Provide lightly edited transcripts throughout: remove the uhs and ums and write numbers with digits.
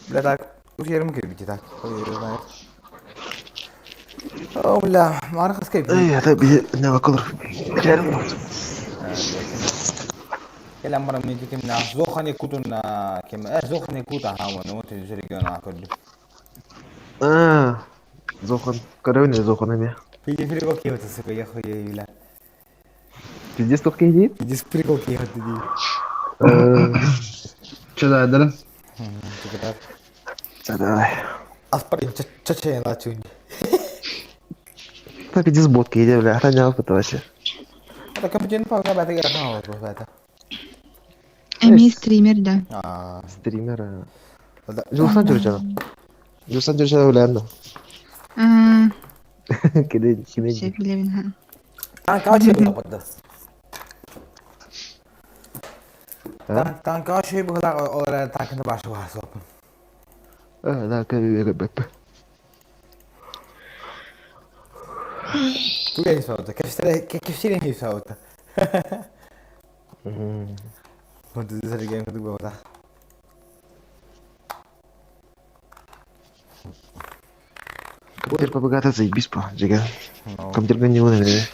Бля, так, уверен, крепите, так. Ой, знает. О, бля, марка скайп. Это не вакур. Реально. Lekin kelam bara men kim na zokhane kutuna kim zokhane kuta ha wono te regiona ko Зохан. Когда не Зохан ими? пиди фриго кио те ско я хоела Пиздец только едет? пиди фриго кио те ди Че да, да? te tak Давай. аспари чаче на чунь Так пиздец бодка едет, бля. Охранял это вообще. это капитан па ga bata ga ha ho bata Эми стример, да. Стример. да Жусан жүрчана. Жусан жүрчана ойланды. Кеде кеме. Все билебин ха. тан каче бата тан каче бала ора такын башы бар соп Да, кеде бек. tu che sauta che stile che sauta вот это game tu bota Компьютер побогато заебись по, Джига. Компьютер не умный.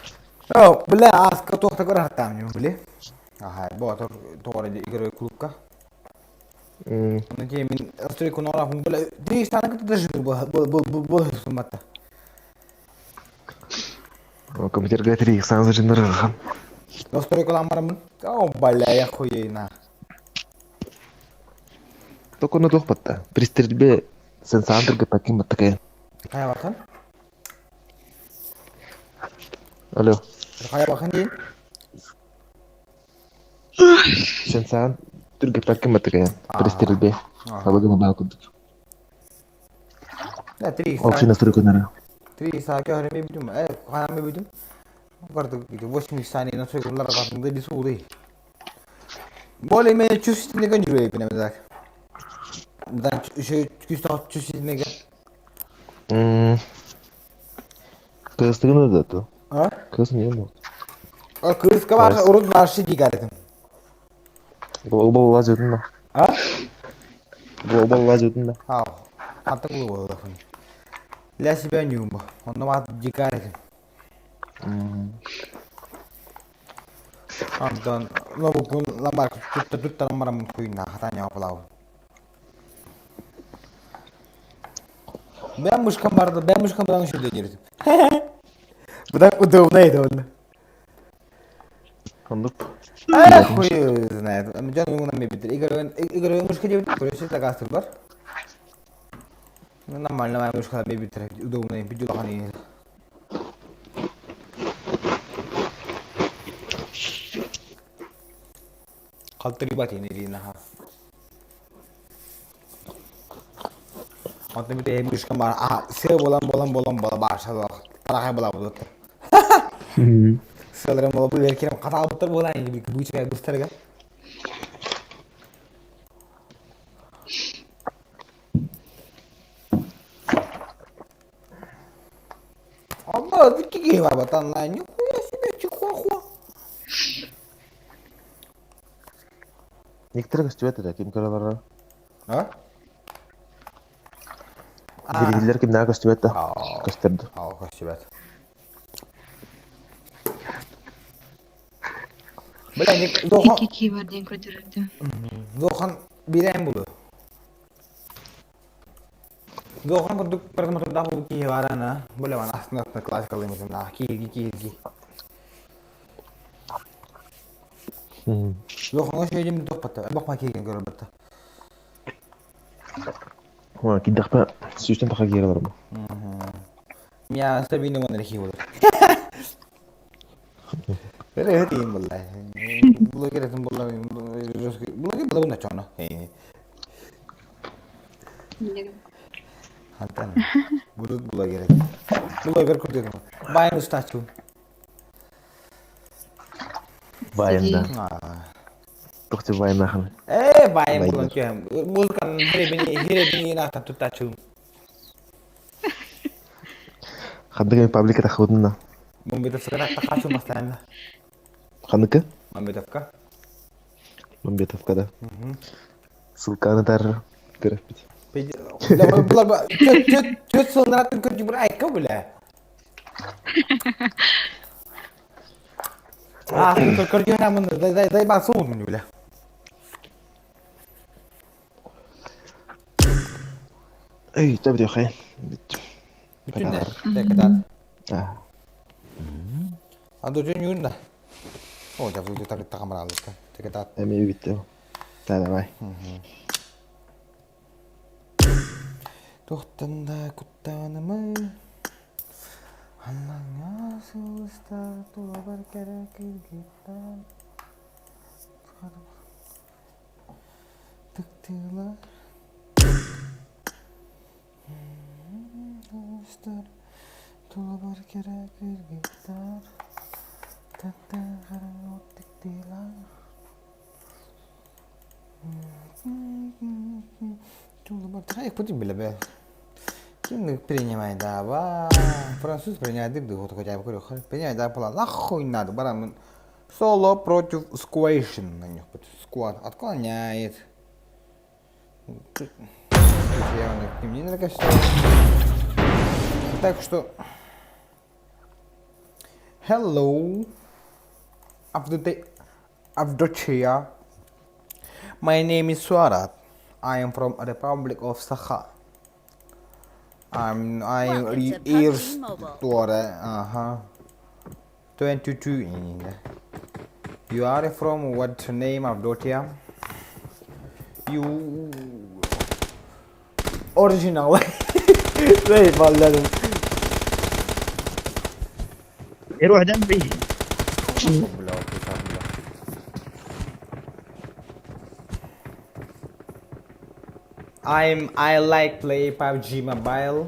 Oh, bля, аз като така там не бля. Ага, бото тора де играе клубка. На ке мин стори конора хум бля. Ди стана като държи бо сумата. Компьютер гатри сам заженерирован. Но стори кола марам. О, бля, я хуйна. Только на двух пата. При стрельбе сенсантр таким вот такая. Кая бахан? Алло. Кая бахан ди? Сенсан түрге таким вот такая. При стрельбе. Абагама балку. Да, 3 Общий настройка, наверное. 3 саки хare me bidum. Khana me bidum. Gardu 8 sani настрой кулар бахан да дисуды. Более менее чувствительный конжуре пина так. Да, еще чувствительный. Кыз тыгын да то. А? Кыз не был. А кыз кабар урут баршы дигардым. Глобал лазит на. А? Глобал лазит на. Ау. Атак луго да фон. Ля себя не умба. Он на дигардым. Антон, нову кун ламбар тут ламбарам куйна хатanya плау. Ben muşkan vardı. Ben muşkan bana şurada girdim. Bu da удобно он. Кондук. Хуй знает. Жан ему на мебель. Игорь мушка делает. Короче, такая бар. Ну нормально, моя мушка на мебель. Удобно. Бежу на ней. Калтыры бати не дина ха. Antum bir de müşkan var. Aha, size bolan başladı. Paraya bola buldu. Selerim bola buldu. Erkeğim kata buldu bolan gibi. Bu içe gösterge. Ama dikki gibi var batan lan. Yok ya себе чихуахуа. Некоторые костюмы таким колором. А? Зрителер кимнәгә костюм это? Костюмды. Ау, костюмет. Бля, ник Дохан. İki var diye kötürürdü. Дохан бирен булды. Дохан курдук пердем турда бу ки варана. Боле ван асна класс калым на ки. Дохан ошо жем топпата. Бакма киген көрбөттө. Ва, киддек па сүстен така кире бар бу. Мия сабине мон рехи булды. Ere hati bolla. Bulo kira tum bolla. Bulo ke bolla na chona. Hantan. Bulo kira. Bulo kira kurte ko. Bayan ustachu. Bayында. Тохты байна хан. Bayan bulo ke. Bulkan here bini na ta tutachu. Хаддыгы паблика тахудна. Мамбетов сакана тахачу мастана. Ханыкы? Мамбетовка. Мамбетовка, да. Ссылка на тар. Bular to'rt so'ndirib turib bir aytga bular. Ah, kirib ham day bak so'ng bular. Ey, tabii diyor hayır. Bütünler. Tekrar. Ah, Ando jon yunda. Oh, ya video tak kamera aldı. Tekrar. emi bitti. Давай. Tohtanda kuttanımı Allah'ına sığıstar Tuğabar gerekir gitler Tıktılar Sığıstar Tuğabar gerekir gitler Tıktılar Tıktılar Tuğabar Hayır putih bile be Kim принимает, да, француз принимает дыбды, вот хотя бы говорю, принимает, да, план, нахуй надо, баран, соло против squation на них, сквад отклоняет. Явно к ним не накачал. Так что, hello, Avdochia, my name is Swarat, I am from Republic of Sakha. I'm years toward 22 in You are from what name of Dotia? You original. Say vallahi. يروح جنبي. I like play PUBG Mobile.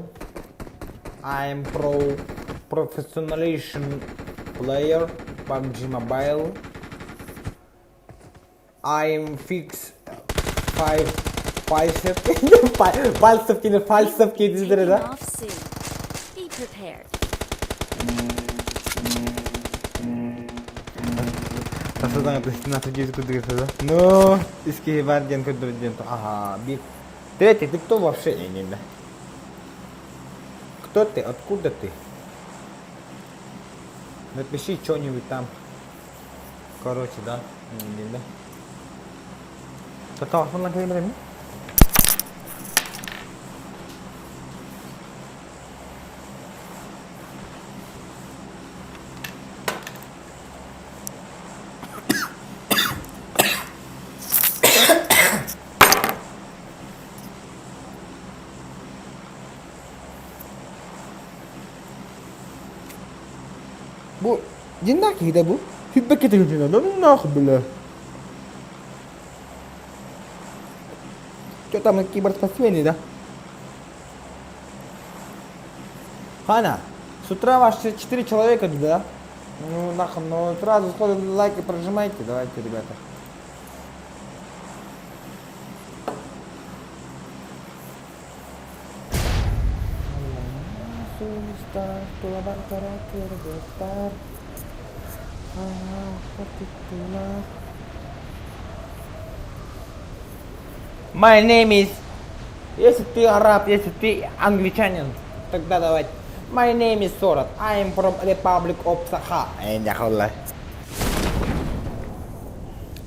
I'm professional player PUBG Mobile. I'm fix 5 falsif kedizdir da. Off soon. Be prepared. Tasardan yapıyorsun nasıl gezi kuduyorsa. No, iski var gen kuduruyor. Ага, биг. Третий, ты кто вообще, я не знаю. Кто ты? Откуда ты? Напиши что-нибудь там. Короче, да? Не знаю. Кто телефон на время? Bu cinnak ki de bu. Hübbek ediyor cinnak. Nah bile. Что там какие спортсмены, да? Хана, с утра вас 4 человека, да? Ну нахуй, ну сразу сходу лайки прожимайте, давайте, ребята. My name is... Если ты араб, если ты англичанин, тогда давайте. My name is Sorat. I am from Republic of Sakha.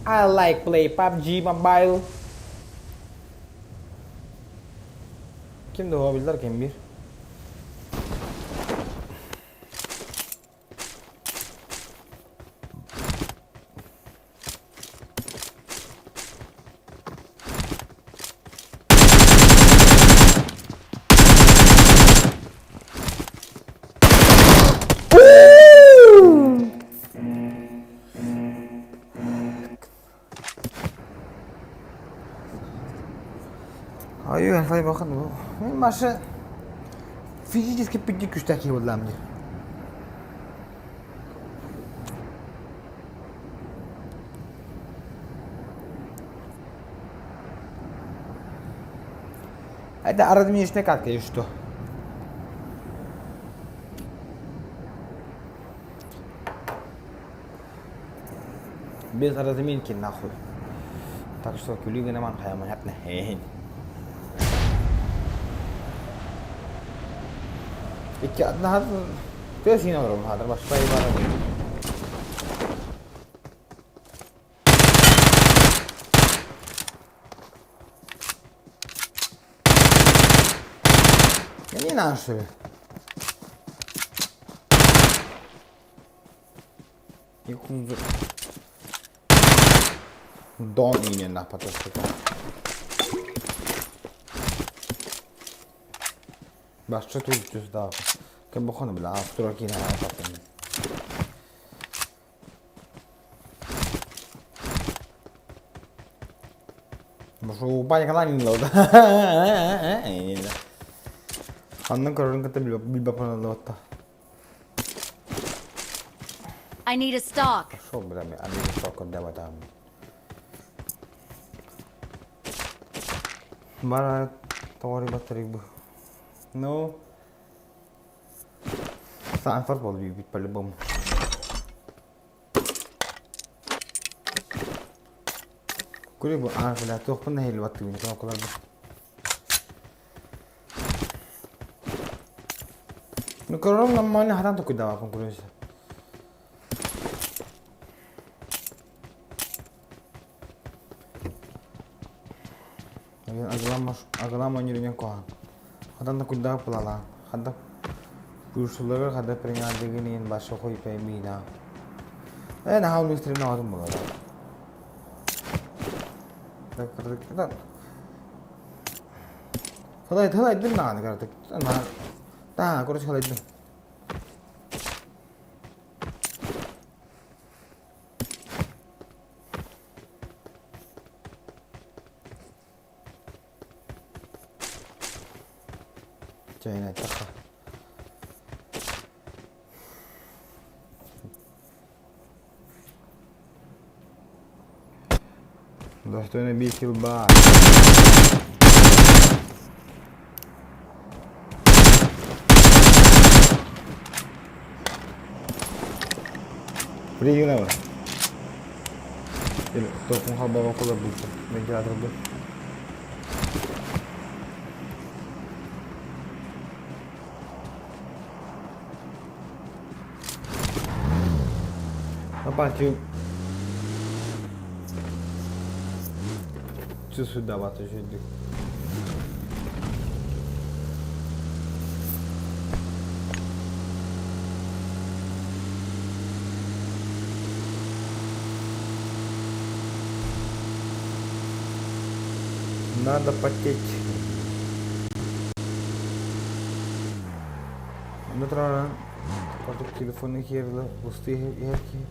I like play PUBG Mobile. Kimdi o bildiler kim bir? Ayuh, saya bakın bu. Ben maşa fiziki peki güçteki oldum diye. Это арадмишне как и что? Без разминки нахуй. Так что кулига нам хайма хапна хейн. İki daha terus yine olur hadır başka bir var. Ne inançlı? Ikunzu. Don ini na patası. Başka türlü daha. Kan bakın bile after ki ne yapalım. Bu banyak kan ini loh. Ini. Andan kararın kata bil bapan loh ta. I need a stock. So berami ambil stok dah batam. Bara tawari bateri bu. No. Saan far bol bi palibom. Kuri bu arfla toh pun nahi waktu ini kalau kalau. Nukarong namanya haram tu kuda apa kurus. Agama nyurinya kau. Hadan tak kuda pelala. Hadan purusular hadan peringat begini bahasa koi pemina. Nah hal misteri nak tu mula. Tak kerja kita. Kalau itu nak kerja. Nah, tak kurus kalau itu. China taka. Dostane bir kill var. Beri guna. Ini tokong haba ko la bulsa. Medyo atrado. Apa tu? Tu sudah batu jadi. Надо потеть. Натрана. Потом телефон их ерла, пустые яркие.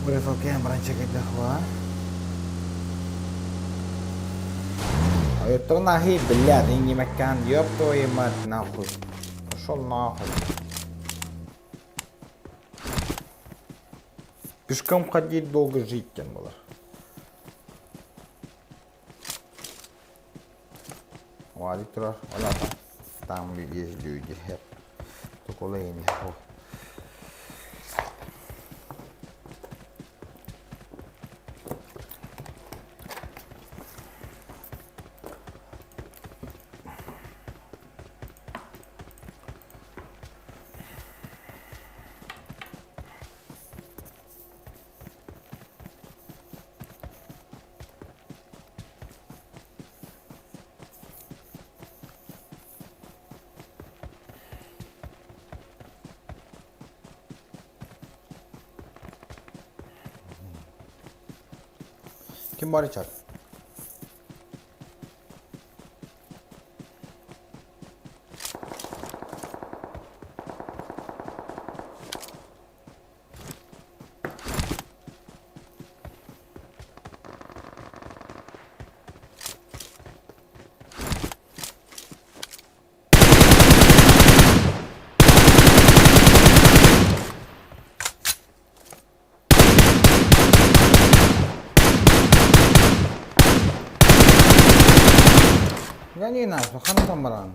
Boleh fokus yang merancang kita wah. Ayo nahi بالله ini makan يبطو يمات ناخذ شو ناخذ пешком ходить долго жить тем было. Вали трар, вала там есть люди, только лень. Kim bari çak? Я не знаю, что хана там баран.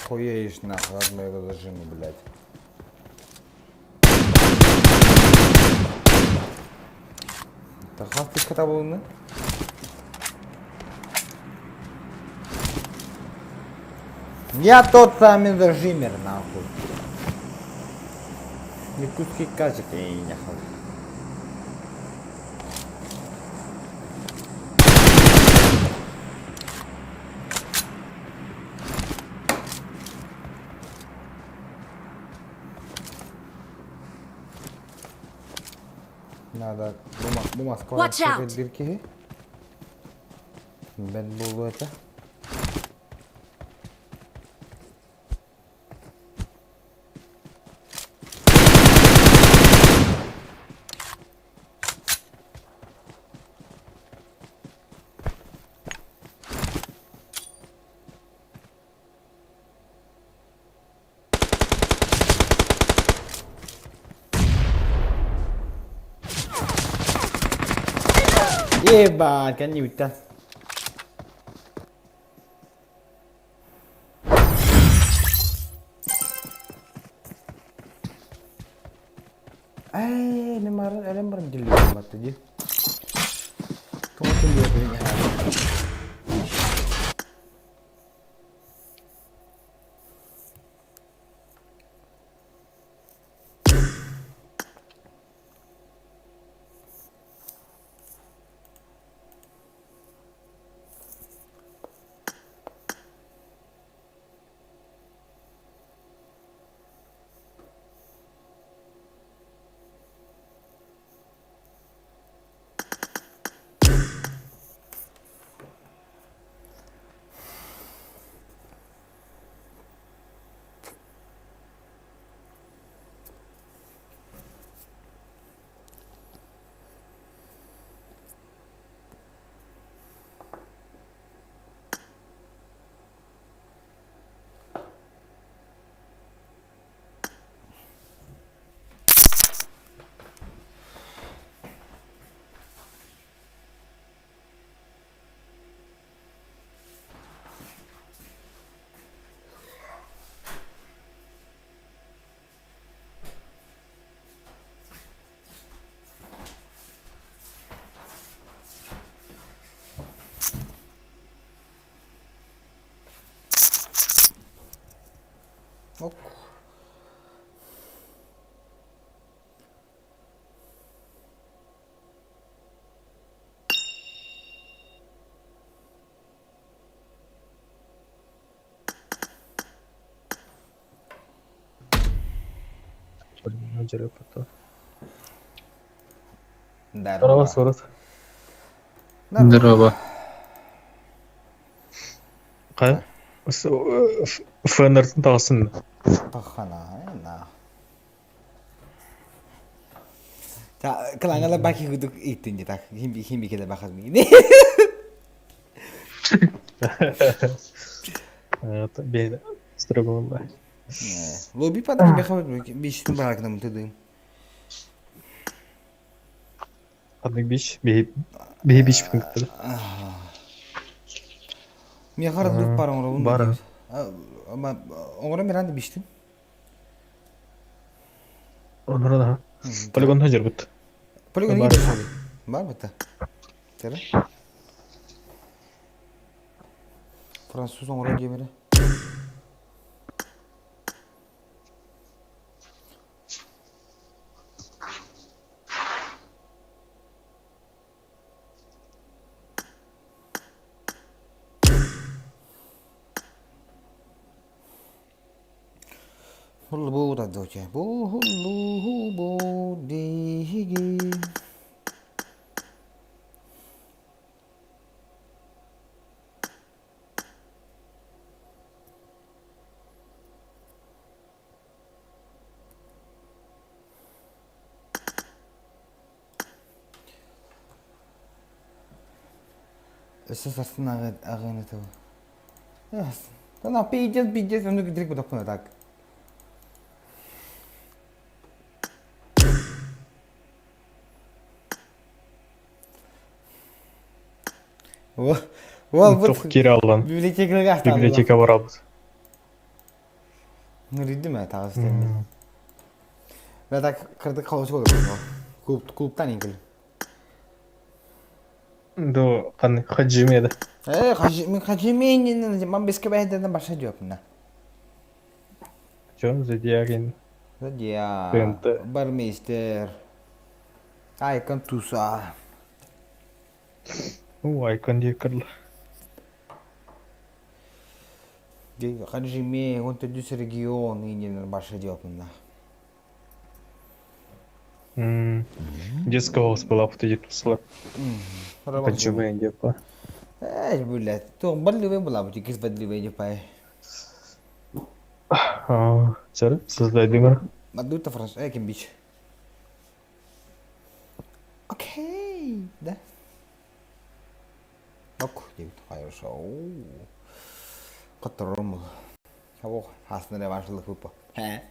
Охуеешь нахуй от моего зажима, блядь. Так хавтик катабылны? Я тот самый зажимер, нахуй. Якутский казик, ей, нахуй. Надо bu Moskva Watch out! dирки. Ben buldu это. Ебать, kan njuta. Ini marah, ada marah jeli banget aja. Kamu tunggu ya punya. Ok. Mengajar apa tuh? Здорово. Sorot. Здорово. Қай? Осы ФНР-тің тағысын. Пахана, nah. Kelangan baki kudu itu nih tak himbi kita bahas begini. Бейді. Строгон ба. Лоби pada himbi khabar bish tu barak nam tu dim. Адник биш. Бей биш пункт. Мия харап дур парам ровун. Бара. Ama ongora miranda bish tu. Онора да. Полигон хажыр бут. Полигон Бар. iyi bir Var mı ta? Tere? Fransız ongora gemiri. Hullu bu da doke. Bu hullu bu dihigi. Сарсын агын это. Яс. Тана пиджет, он direkt по такому так. Вол Тоқ кері алған. библиотекаға ақталды. Библиотека барабыз. Нұридді ме тағы істемейді. Ve tak kırdık kalıcı olur bu. Kulüpten ilgili. До хаджимеда. Hacimi'nin ben bisküvi hedeften başa cevap ne? Чё, Зодиакин. Ya, Tente. Barmeister. Aykan Tusa. Айкон декарлы. Hacimi, он то düz region ilgili başa cevap ne? Детского успела подойти тусла. Хаджиме депа. Böyle. Tuh belli ve bula bu kız belli ve yapay. Çarı, sızday demir. Madu ta Fransa, kim biç. Okey. Da. Bak, değil. Hayır şov. Katırım mı? Çabuk, hasne revanşılık bu. He.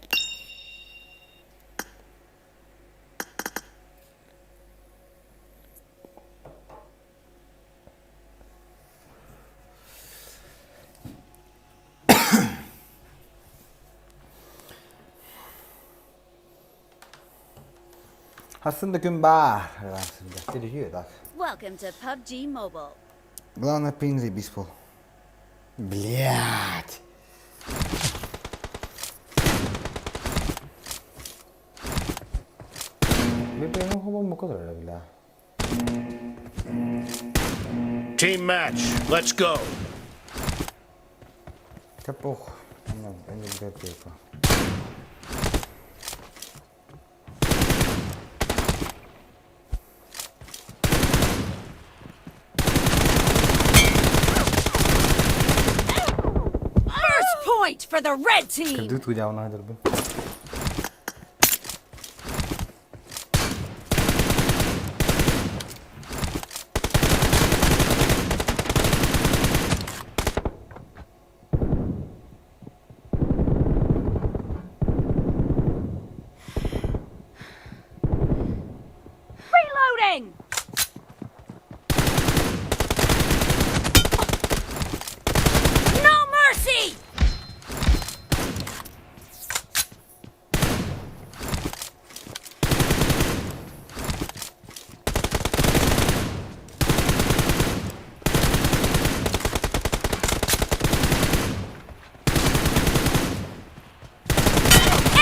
Aslında gün bar. Aslında. Diriyor tak. Welcome to PUBG Mobile. Главное принцип беспол. Блять. VPN хубаво му kadar öyle bile. Team match. Let's go. Тапох. Ну, не библиотека. First point for the red team. Кредит уйдя на дерби. Reloading. No mercy.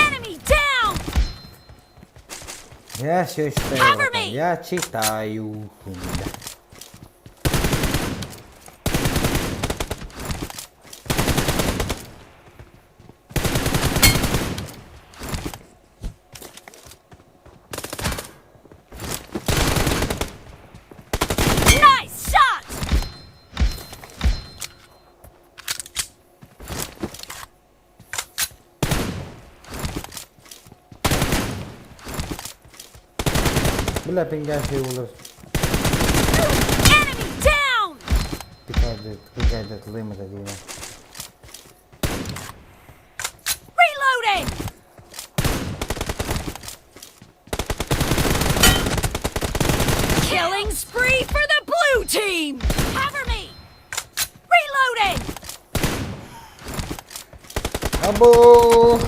Enemy down. Я все считаю. Cover братан. me! Я читаю. Хуйня. Nice shot. Bile pingen şey olur. Enemy down. Dikkat et, kılayım da diye. Reloading. Killing spree for the blue team. Cover me. Reloading. Abo!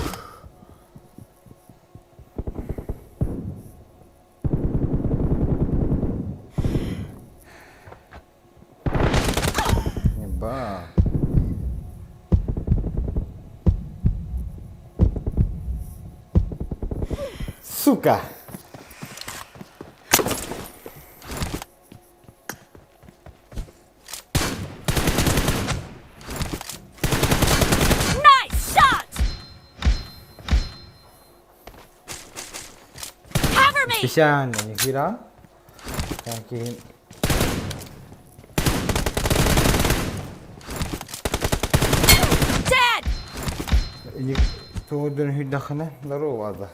Еба. Сука! Nice shot. Cover me. Специально нихера. Такие. Dead. تودن هي دخنه ضروري هذا.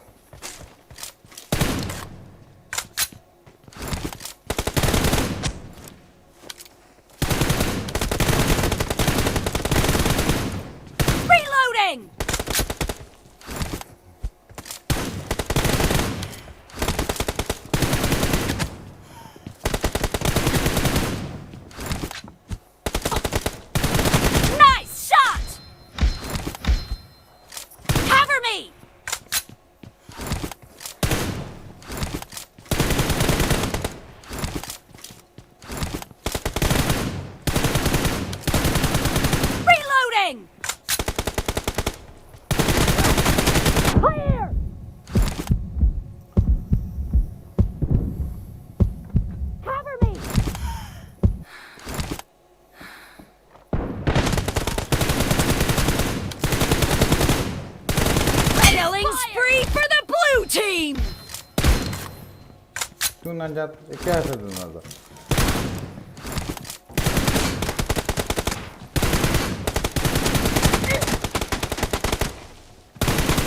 najat कैसे दूंगा तो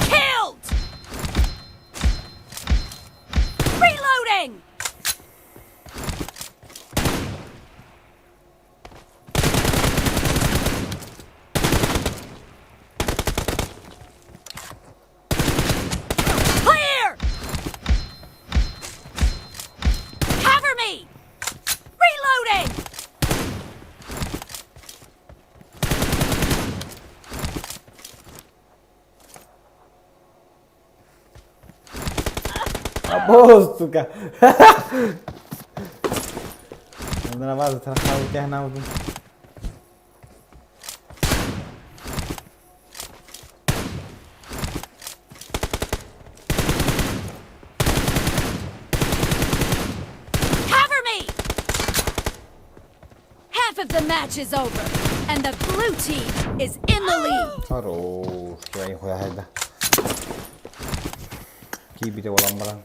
Killed! Reloading! Clear! Cover me! Reloading! Boss tu ka عندنا بعض تحاول كهنا ودي Cover me! Half of the match is over, and the blue team is in the lead. خروش شوي خويا هذا كيف بيته ولا مرة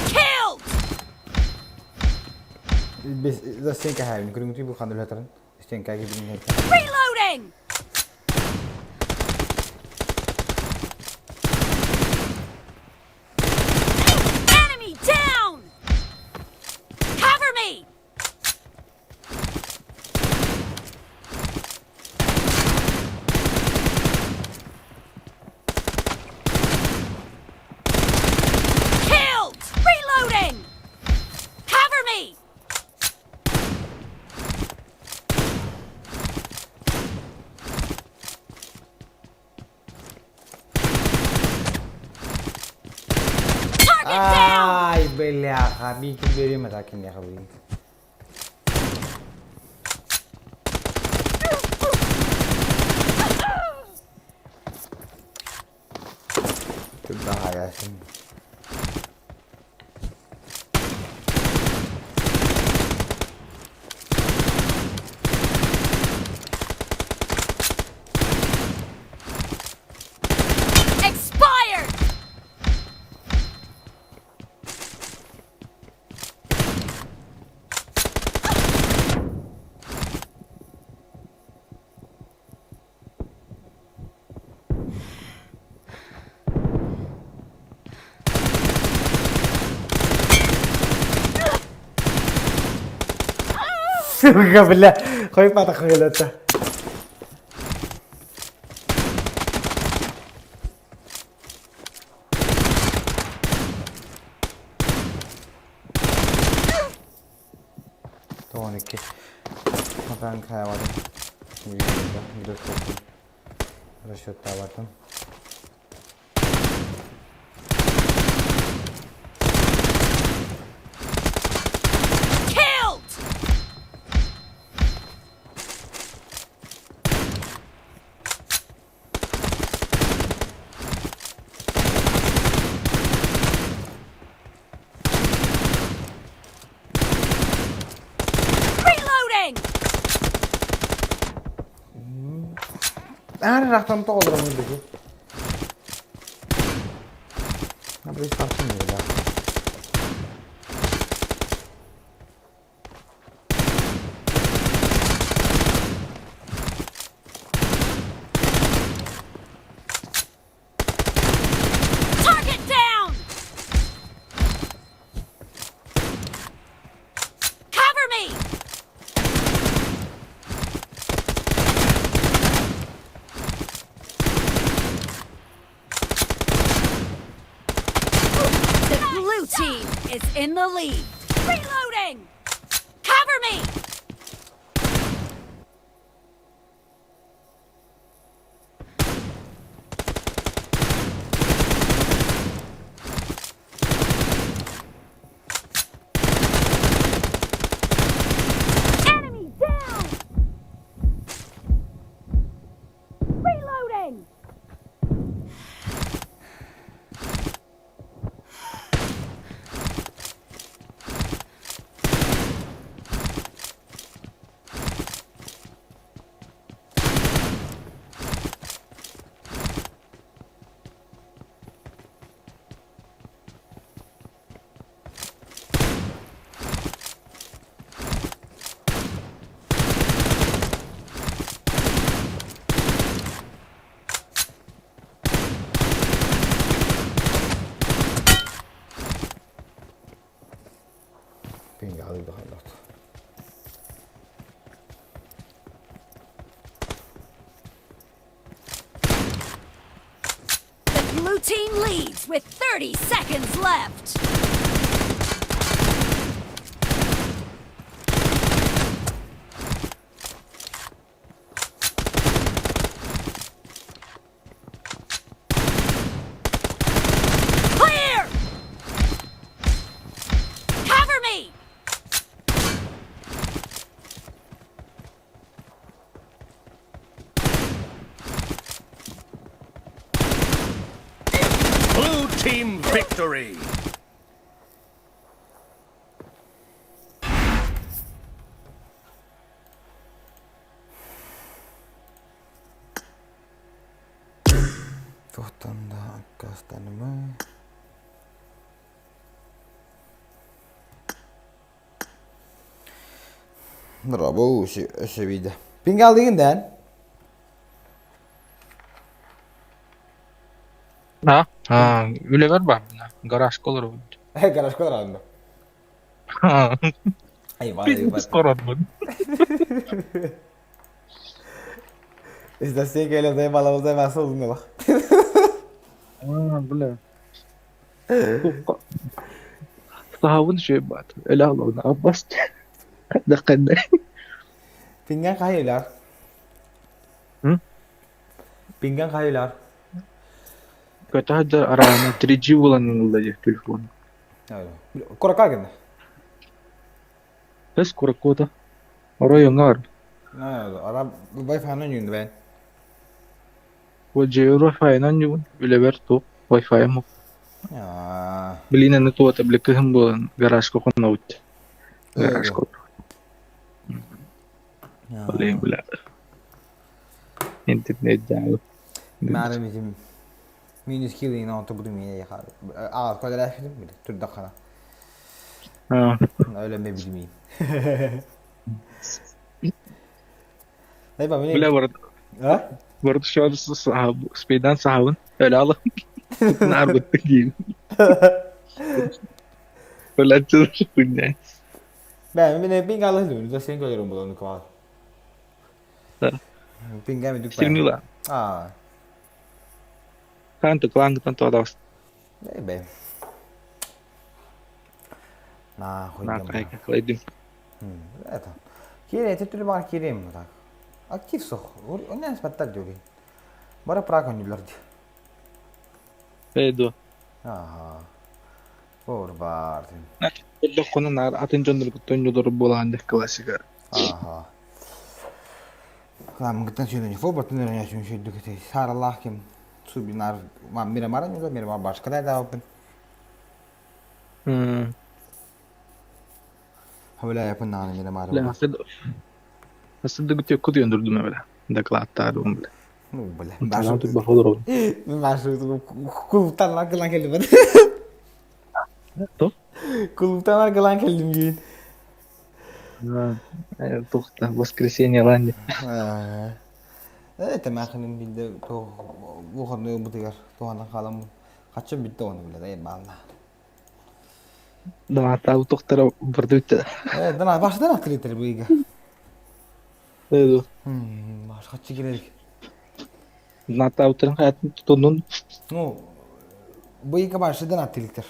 Killed! بس إذا استنكا هاي نقول نجيب خاندل هترن استنكا كيف بني هيك Reloading! Enemy down! Cover me! Killed! Reloading! Cover me! Target down! Ay belaha bikin beri matakin ya khabri Bahaya sih Expired! بالله خوي ما تخيلته توانك مكان خيا وادم يجي رشوت تاواتم Killed! Reloading! أنا راح تنطق ولا من بيجي أنا بريس فاكين ولا Target down! Cover me! The blue team is in the lead. Reloading! Cover me! Enemy down! Reloading! Aldı haylat. The blue team leads with 30 seconds left. Clear! Cover me! Blue team victory. Tohtan da kastanımı. Bravo, seviydi. Ping aldığından. Ha? Ha, öyle ver bana. Garaj kolor oldu. Garaj kadar aldım. Ha, Eyvah biz eyvah. koradın. İstersen ki öyle de balamızda hemen olduğuna bak. Ha, böyle. Sahavın şey bat. Öyle alalım. Abbas. Kadda. Pinggan kayılar. Hı? Pinggan kayılar. Kötü hadi arana 3G kullanılıyor telefon. Öyle. Kurak kalkın. Biz kurakota. Oraya var. Ne oldu? Adam Wi-Fi'nin yönünde ben. O Jero Fi'nan yun. Öyle ver to. Wi-Fi mo. Ya. Bilina na to at ablikahan bu garaj ko kung out. Garaj ko. Wala yung wala. Internet dahil. Madem bizim minus kilo yine altı budu yine yakar. Ağız kadar yaşadım bile. Tür dakika. Ha. Öyle mi bilmeyeyim. Ne yapayım? Wala war. Ha? War şu an sahab. Speedan sahabın. Öyle alam. Narbut tigil. Wala çözüm kunya. Ben ping aldım. Da sen görüyorum bunu kval. Ping mi dük. Sirmila. Aa. Kanto klang tanto adas. Ne be. Nah, Na koydum. kaya kalaydin. Evet. Kire tetülü var kireyim mi tak? Aktif sok. O ne nispetten diyor ki. Bara prak oynuyorlar diye. Pedo. Aha. Por parte. Dok kono nar atin jondur kutonyo dor bolan de klasik. Aha. Kamu kita sih nih, foto tuh nih sih sih deket sih. Sarlah kim. Subinar, mira marah juga, mira başka da da open. Havla yapın nane mira marah. La hased gutyo kuduyondurdum öyle. Dakla atarım bile. Nu bile. Tamam dur bakalım oğlum. Masuk kuluptan lah gelang keldim. To? Kuluptan lah gelang keldim gin. Tohta воскресенье lan. Evet, temakinin bir de bu konuyu bu diğer doğandan kalan kaçın bitti onu bile değil valla. Da hatta tohtara burduydu. Evet, daha baştan akıllıdır bu iga. Pedo. Baş kaçı giredik. Hatta utanın hayatını tutunun. No, bu iga baştan akıllıdır.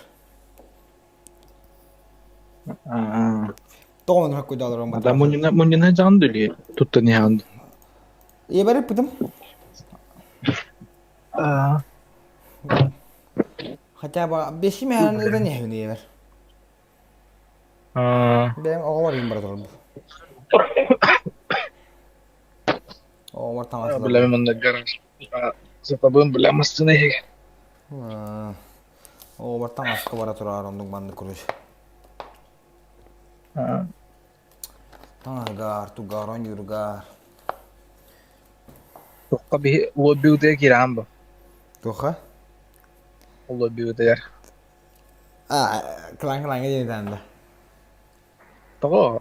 Doğanın hakkı da alırım. Adam munyuna can dili tutun yani. İyi bari pıdım. Hatta bak beşi meğer neden yehun iyi ver. Ben o var yim burada. O var tamam. Bilemem onda garaj. Zatabın bilemezsin ne. O var tamam kabara turar onduk bandı kuruş. Tanah gar tu garon yürü gar. Tohta bir lobby udaya giren bu. Tuha? O lobby udaya. Kelang aja tanda. Toh.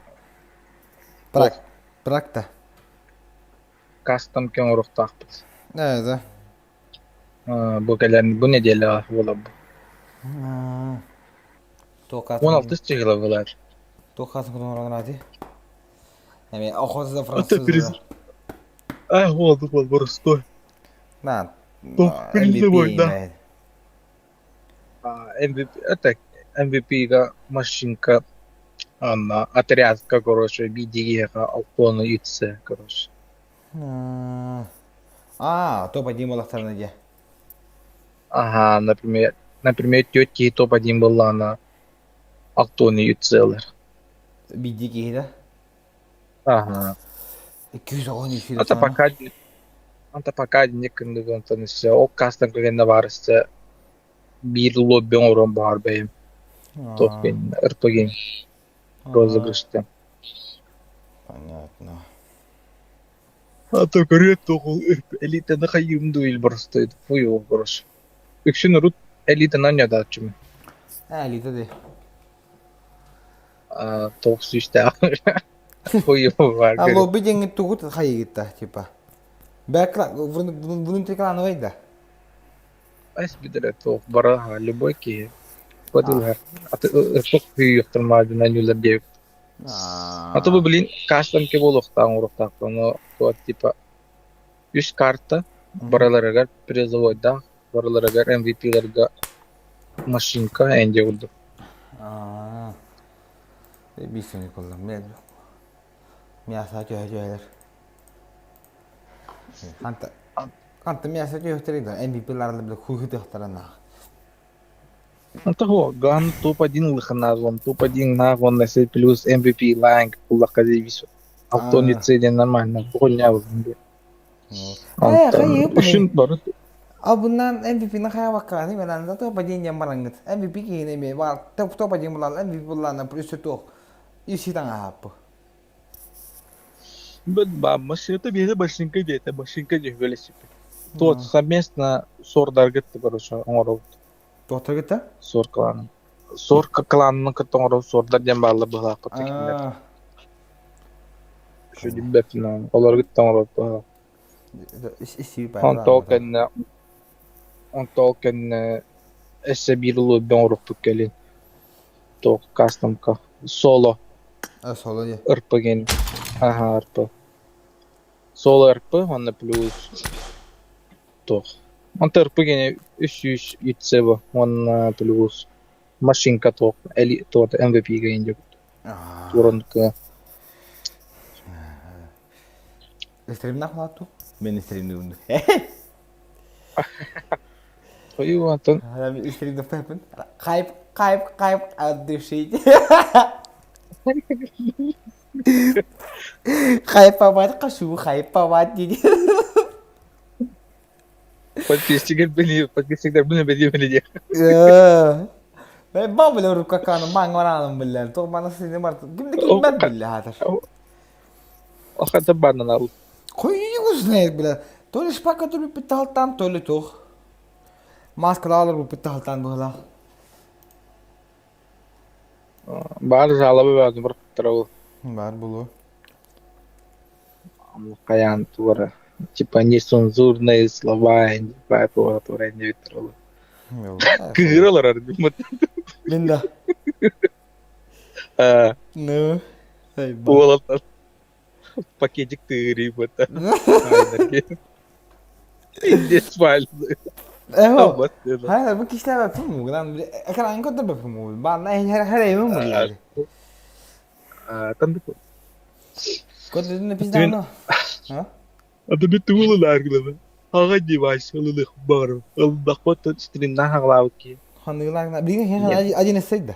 Bırak da. Custom kön oruk takpız. Evet. Bu gelen bu ne diyorlar ola bu. Tokat. 16 çıkılı bunlar. Тухас кудумаран рати. Эми охозда Это француз. вот, просто. Да. Призывай, MVP да. мэ. MVP, это MVP-га машинка, она отрядка, короче, BDG-га, Алтона ЮЦ, короче. Топ-1 болақтарына де. Ага, например, тетки топ-1 была на Алтона ЮЦ-лер. Бидди кейді. Ага. 212 Anta пока некіндігі онтанысы, ол кастан көгенде барысы, bir lobby орын бар бәйім. Тоқпен, ұрпыген, розыгрышты. Понятно. Ата көрет тоқыл элитаны қайым дуйл бұрыстайды. Фуй ол бұрыш. Үкшін ұрыт элитаны аняда атчымы. Элита де. Тоқ сүйісті Фуй ол бар. Лобби деньги тугут хайы гитта, типа. Бәкла, внутри клана вайда. Айс бидері тоқ бара любой ке. Подылар. Аты ұрпық фүй ұқтырмады нәнюлер дейік. Аты бұл білін кастан ке бол ұқтағын ұрықтақ. Оны туат типа 3 карта бараларыгар призовойда, бараларыгар MVP-лерге машинка әнде ұлды. Бисini kullan. Miyasa köhöler. Kanta miyasa köhöleri de MVP'larla bile kuyhu tehtarana. Anta ho, ган топ-1 лыханагон, топ-1 нагон, если плюс MVP ланг, кулака девису. Алтон ЮЦ-ден нормально, бухольня вызынды. Үшін бары. Bundan MVP'nin kaya bakkanı ben de topa-1 yamarangıt. MVP kiyine mi var? Topa-1 bulan MVP bulan plus itu. Isi tanga hapo. Машина-то беда машинка где-то, машинка где велосипед. Тот совместно сордар гетті, короче, оңырау. Тоқтар гетті? Сор кланын. Сор кланының кітті оңырау сордар ден барлы бұға патекіндер. Şu dibbetine, olar gitті oңырау бұға. Он толкен эссе bir lobby oңырау бүккелін. Тоқ кастомка. Соло. Соло де. РП ген. Ага, РП. Соло РП, он плюс. Тоқ. Он РП ген 300 ютсе bu. Он плюс. Машинка тоқ. Эли тоқ MVP ген деп. Турындықы. Stream'den kullandı. Ben stream'de bunu. Koyu антон. Ben stream'de fahmın. Kayıp adı şey. Kayıp avat kaşu, kayıp avat dedi. Подписчикler bunu biliyor beni diye. Ben babamla uğrup kakanım, mangaranım billah. Toh bana sinir var. Kimde ben billah hatar. O kadar bana al. Koyuyoruz ne billah. Tolu şpaka tolu pitaltan tolu toh. Maskara alır bu pitaltan böyle. Bari жалобы verdim bir tarafı. Var bulu. Kayan tuara. Типа нецензурные слова, поэтому не витролы. Кыгыралар арбимат. Linda. Ну. Болотан. Пакетик тыри бота. İnce spal. Evet. Hayır bu kişiler yapıyor mu? Lan ekran kodda yapıyor mu? Bana her evim mi yani? Tanıdık. Kodda ne pizza mı? Ha? Ada bir tuğlalar gibi. Haga device alılık var. Aldık foto stream'den haglav ki. Hanılar ne? Bir gün acı ne saydı?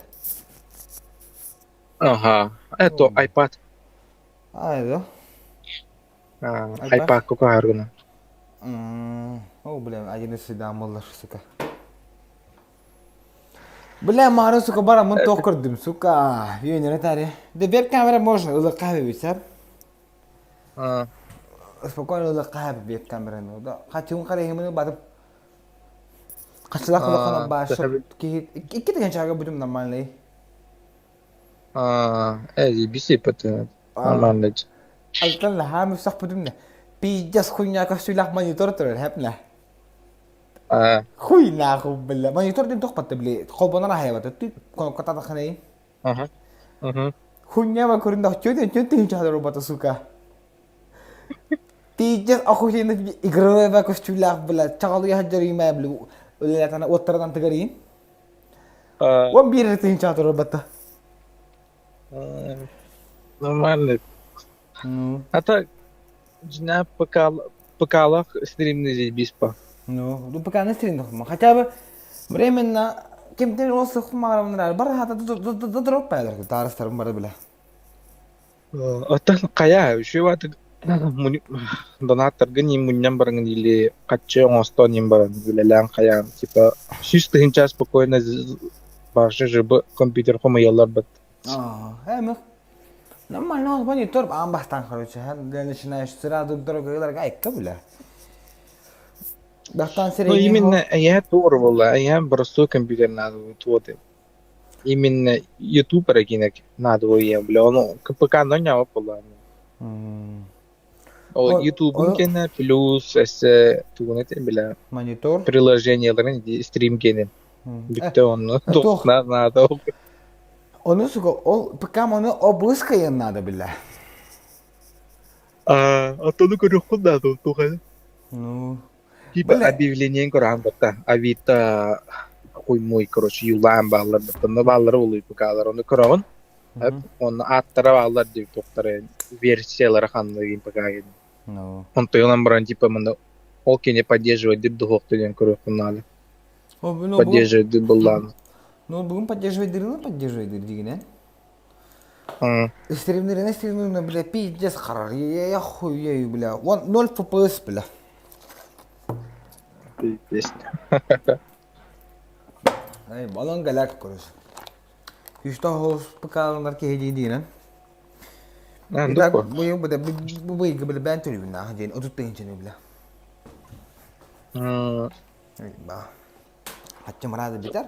Aha. Это iPad. Ayda. iPad kok hargana. Oh bilen acı ne saydı amallar suka. Bilen marun suka bara mun tokırdım suka. Yine ne tari? De webcam можно ılık kahve bisap. Spokojno ılık kahve webcam no. Da kaçın karayı mı badım. Kaçlak ılık başı ki iki de gençler budum normalde. Bir şey patı. Normalde. Altan la ham sak budum ne. Pijas kunya kasulak monitor tur hep ne. Huy na ko billa monitor din tok pat bli. Ko bana ha yawa tu ko kata ta khane. Hunya mah kurang dah cuci cuci cahaya robot suka. Tiga aku sih nak ikhram apa kau setulah bela cakap ya jari mah belu ulah tanah otter tanah tegarin. Wan biar itu cahaya robot. Нормально. Ата жена покалах стримный здесь биспа. Ну, пока не стрим дохма. Хотя бы временно кем ты рос хумара на бара хата дроп пайдар тар стар бара била. Ата кая шуат муни донатор гани муньям баран или каче онстон ним баран билелан кая типа шистый час спокойно башы жибы компьютер хома яллар бат. Эмх. Нормально, монитор бастан короче. Для начинаешь сразу дорого гайка била. Бастан Ну средний. именно я тоже была, я простой компьютер надо вот. Именно YouTube регинек надо я бля, ну КПК но не опала. О YouTube кене плюс тугунет бля. Монитор. Приложениелерин стрим кене. Битте onu надо. Onu suka пока onu обыскаем надо бля. А то ну короче надо тухай. Ну. Типа объявление коран бата. Авито хуй мой короче юлан баллар бата. Но баллар oluyor покалар onu коран. Hep onu attara ballar diye doktora версиялар ханлыгын покаген. Ну. Он то он бран типа мында ол кене поддерживать деп духовтыган көрөк надо. Поддерживать деп буллан. Ну, будем поддерживать дыры, стримеры, бля, пиздец харар, я хуею, бля, 0 FPS, бля. Пиздец. Ай, балон галяк, короче. И что хоус показал на арке дина? Итак, мы бля, бентули, бля, день, отут пенчены, бля. Ба. Хотим рады битар.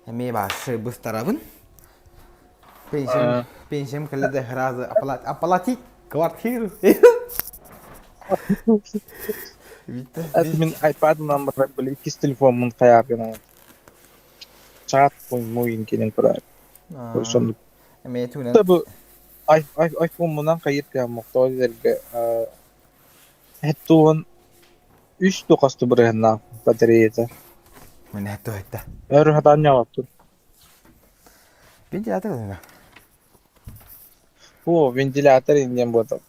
Мы баши быстаравын. Пенсиям когда разы оплатить квартиру. Админ iPad номер были кис телефон каягына. Чат мойын кенен курар. Ошондо. Эме тунан. Табы iPhone мунан кайырга моктойлерге хеттуун 3 токасты бирена батареяда. Мен это. Эр хадан яваптыр. Вентилятор да. О, вентилятор инден бота.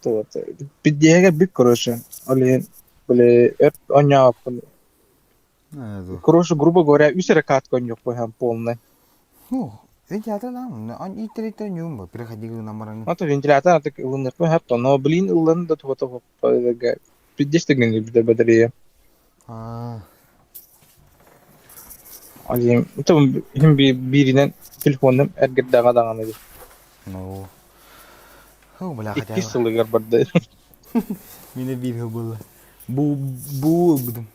Бидеге бик короче. Олен бле оня. Короче, грубо говоря, усеракат коньюк прям полный. Ну, вентилятор нам, он и тритониум, приходили на маран. А то вентилятор это лунный хатто, но блин, лун да то по 50 гривен для батареи. Олен, это им биринен телефоном эргеддага даганы. Ну. Хөө бала хажаа. Кисэлгэр барды. Миний бир хөө бул будum.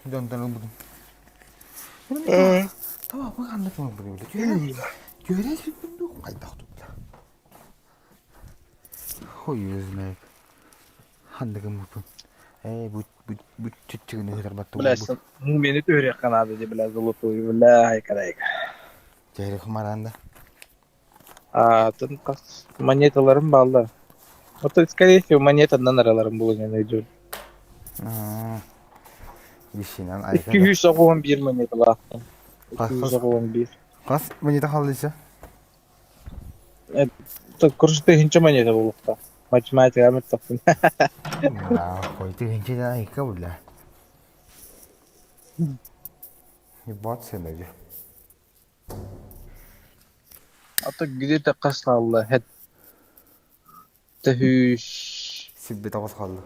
Донтон будum. Тава баган нэг юм бэр. Görəs bir qayda tutla. Хой yüzmek. Хандыгым бутун. Bu çiçeğini kadar battı. Biləsən, mumeni törək qanadı de bilə zulutuy, bilə hayqadayıq. Cəhri xumaranda. Тын қас монеталарым балды. Это, скорее всего, монетадан араларым болуын найдыр. Бишинан айқада. 211 монеталар. 211. Қас монета қалдыйса? Это, короче, тыгынча монета болуқта. Математика амет тақсын. Қой, тыгынча айқа бұлла. Ебат сен өйде. Это где-то қасқалды. Тәхүйш. Сиббе тағыз қалды.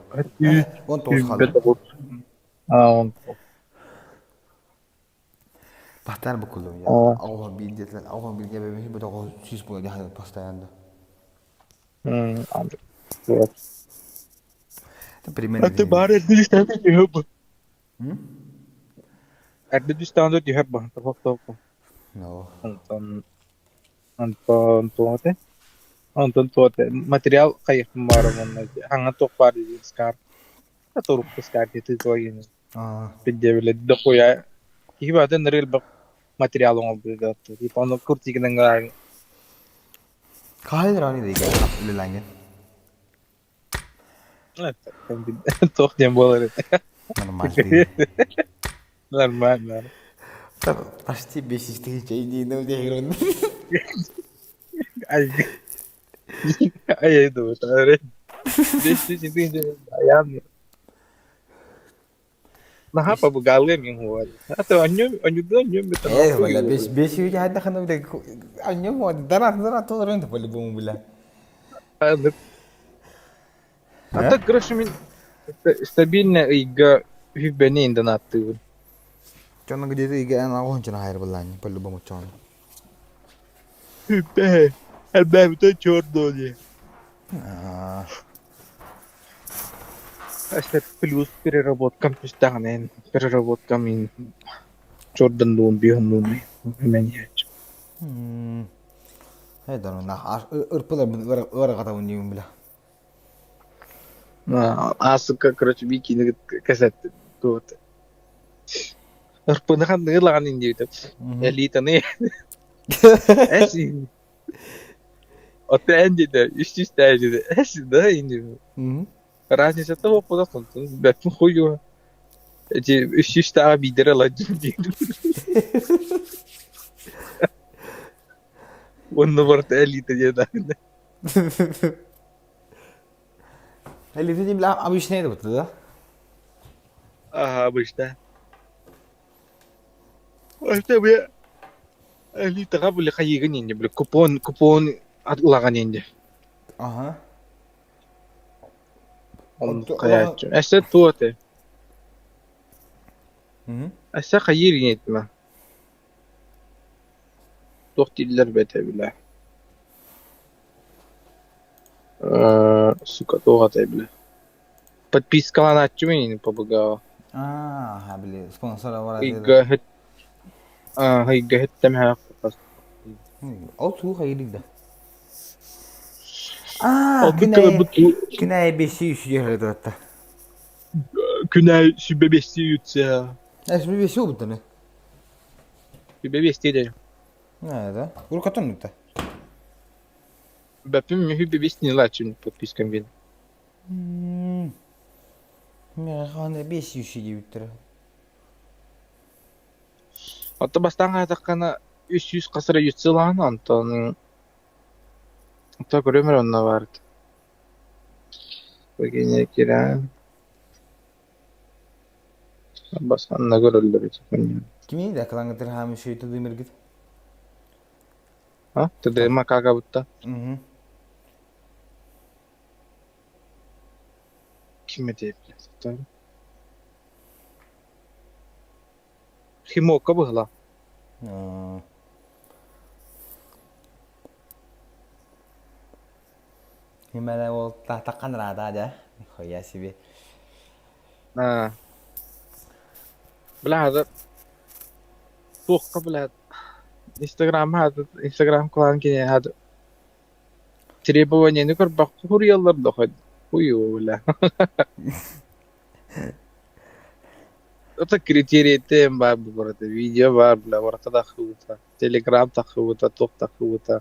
Он 19 қалды. Он. Бахтар бұқылды. Ауға білдетілер. Ауға білге бәбемесі бұда қол сүйіс болады дехайда постоянно. Андрей. Это бар Эрдүстанда дүйөбі. Эрдүстанда дүйөбі. Тапақ-тапақ. Антон туоте. Материал қайықым бар. Хаңа тоқ бар дейін скар. Торуқ скар дейті туайын. Биддебілі. Дұқуя. Кейбі атын рел бақ материалың ол білді. Оны күртігінің ғайын. Kahveler aynı değil ya. Ülülengen. Evet. Tok diyen bolar. Normal değil. Normal. Tabii. Başta 5 işte hiç iyi değil. Ne diye Ay. Ay itu betul. This ini ayam. Nah apa bu galem yang huat? Atau anyo betul. Valla 5 yıl hadi kanı bir de annem var. Dana todo rende böyle bu bila. Atau terus min stabilnya iga hibeni inda nattu. Çoğunun gidiyor iyi gelen ağın için hayır bulan. Böyle bu muçon. Hibbe. Hibbe betul cordo dia. Asal plus переработкам пистанен. Переработкам in Jordan doon bihan doon menyaç. Hayır da ona ırpılar var kata bunu bila. Asuka короче bikin kaset tuh. Pernah kan denger lah kan ini itu. Elite nih. Esin. Oten dedi. Üst üste dedi. Esin daha indi. Разница того, куда он бәтін қою. Үш тағы бидер алады дейді. Оны барда әлиті деді. Elite değil bila abi iş neydi bu da? Aha bu işte. İşte bu әлиті қабылы қайығын енді. Бір kupon atılağın енді. Aha. Onu kayacağım. Ese tuğate. Ese kayır yetme. Tohtiller bete bile. Сука, туğate bile. Подпискаланатчы менен побыгава. Ha bile sponsor var. Higa hit dem ha. O tuğ hayırlı da. Güney 5'i üşüyor hatta. Güney şu bebesi yutsa. Şimdi bir şey oldu ne? Bir bebesi de. Nerede? Vur katın nokta. Bapim mi bebesi ne la şimdi подпискам benim. Ya hani 5 üşü gibi bitir. Hatta bastan kadakana 300 kasıra yutsa lan Anton'un. Hatta görüyorum onunla vardı. Bugün giren. Baskanla görüldürecek. Kimi de kalan getir hem şey tutu demir git. Ha? Tadi maka butta. Kime diyebiliriz? Himoka bu hala. Gimana mau takkan rata aja. Oh ya sih bi. Nah. Belah ada. Tuh belah. Instagram kulağın ki hadi. Tribe oynayın kır bak huriyallar da hadi. Huyu belah. Ota kriteriyete var bu arada. Video var belah. Orada da kıvıta. Telegram da kıvıta. Tok da kıvıta.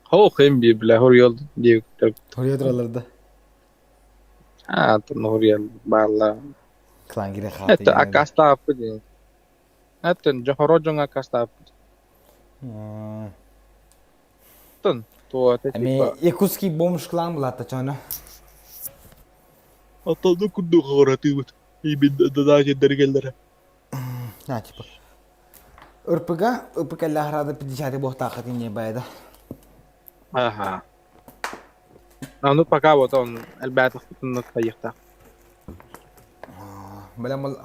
Ho hem bir belah huriyal diye. Huriyat oralarda. Ha, tuh huriyal bala. Klan gire khatı. Hatta akasta apa dia? Hatta johorojong akasta apa? Tun, tuh ada Ami yakuski bomş klan bulatta çana. Hatta da kudu karati bu. İyi bir daha dari geldiler. Ne tipe? Urpega lahrada pidişati boh taqatin ye bayda. Aha. Anu pakai boton elbette kutun kayıkta. Malam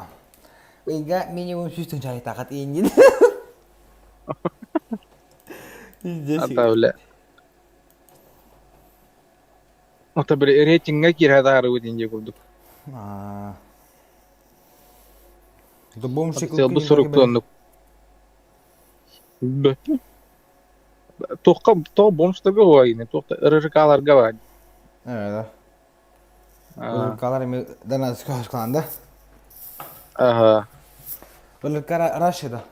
Enggak minimum sistem cari takat ingin. Atau le. Atau beri ratingnya kira taruh ini kudu. Itu bom şekil. Bu soruk tuanuk. Toh bom tabi o ini. Toh rekalar gawad. Evet. Kalar mi dana sıkış kalanda. Aha. Böyle kara Rusya'da.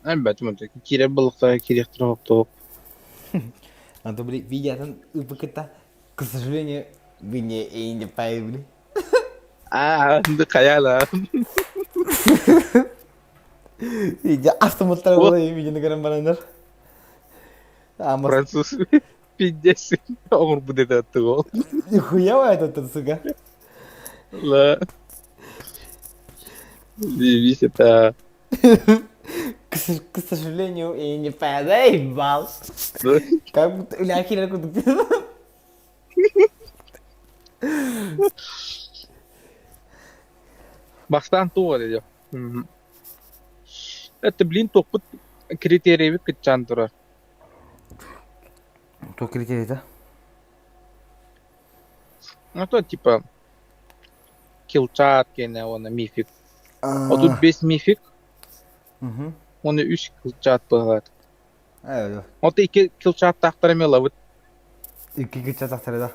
Әлбәттә, монда кире булыкта, кире торып. А то, блин, видят УПК-то, к сожалению, вы не появились. Инде каяла. Видя автоматтар болай, видеоны көрөн барандар. Ама Француз пиздец. Огур буде таттыгы. нихуя это, сука. Ла. Дивись, это... К сожалению, и не появил. Как будто, бля, хилер кудук. Баштан туга dedi. Это, блин, топут критериеви кытчан тура. То критерий-то? Ну, то, типа, килчат, кене, оны мифик. А тут без мифик, оны 3 килчат быгат. Evet. Вот 2 килчат тактырмела, вот. İki geçe taktırı da.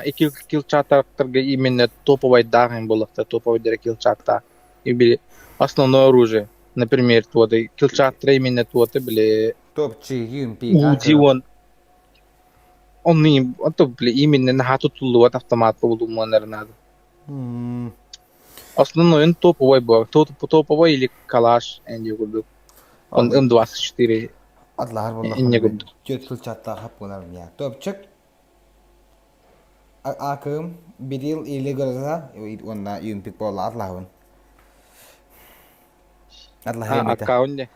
2 килчат тактырга именно топовый дагын булыкта, топовый дерек килчатта. И основное оружие. Например, вот килчатта именно вот, били, Topçu, yumpi. Узи он не, то, бли, именно на хату тулу, вот автомат по-луму, наверное. Основной он топовый был. Топовый или калаш, энди губил. Он М24. Adlar bunlar. Ne güldü? Götül çatta hap bunlar ya. Topçuk. Akım bir yıl ile görürse onda yumpik bolla adlar bun. Adlar hemete. Аккаунт не.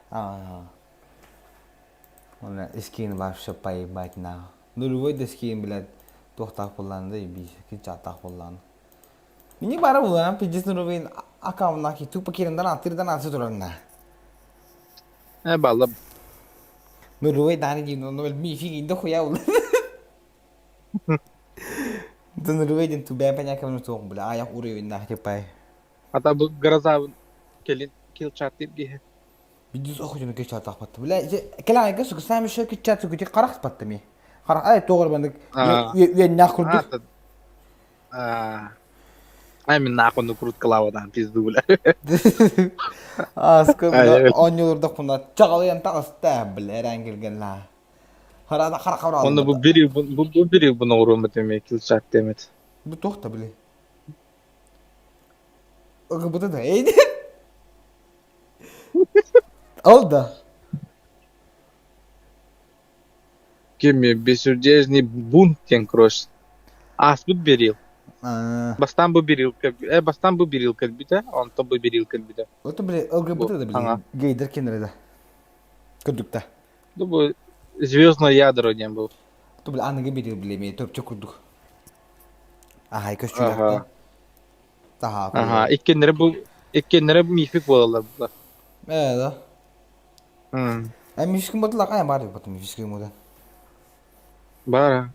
Ona skin var şapayı baytna. Nurvoy da skin bilet tohtak kullandı bir skin çatta kullandı. Ini bara bu lan pijis nurvoyun akavna ki tu pakirandan atırdan atı duranda. Бала. Nurvoy dani gibi onu böyle mi figi indo koya ul. Tu nurvoy din tu ben panya kamu tu bula ayak uri nah cepai. Ата bu garaza kil chatir gi. Bidus aku cuma kecil tak patah. Bila kalau aku suka sama şu kecil suka dia karak patah mi. Karak ay doğru bandık. Ya nakurduk. Ай мен нахуй крут клавадан пизду бля. Sıkı 10 yıldır da bunda çağalayan takısta bile rengilgen la. Harada karak kavra. Onda bu biri bunu uğramak demek kil chat demet. Bu tohta bile. O bu da eydi. Oldu. Кеми бесюрдежный бунт тен крош. Аспут берил. Бастан bu biril бастан bu biril kalbide, onta bu biril kalbide. O da bile o bu da bile. Geydir kenara da. Kurdukta. Bu звездное ядро не был. Tu bile anı gibi bile mi top çok kurduk. Aha köşkü Aha. yaptı. Daha. Aha, ikkenlere bu mifik bolalar bunlar. Evet. Hmm. Miskin batı lakaya var ya batı miskin moda. Bara.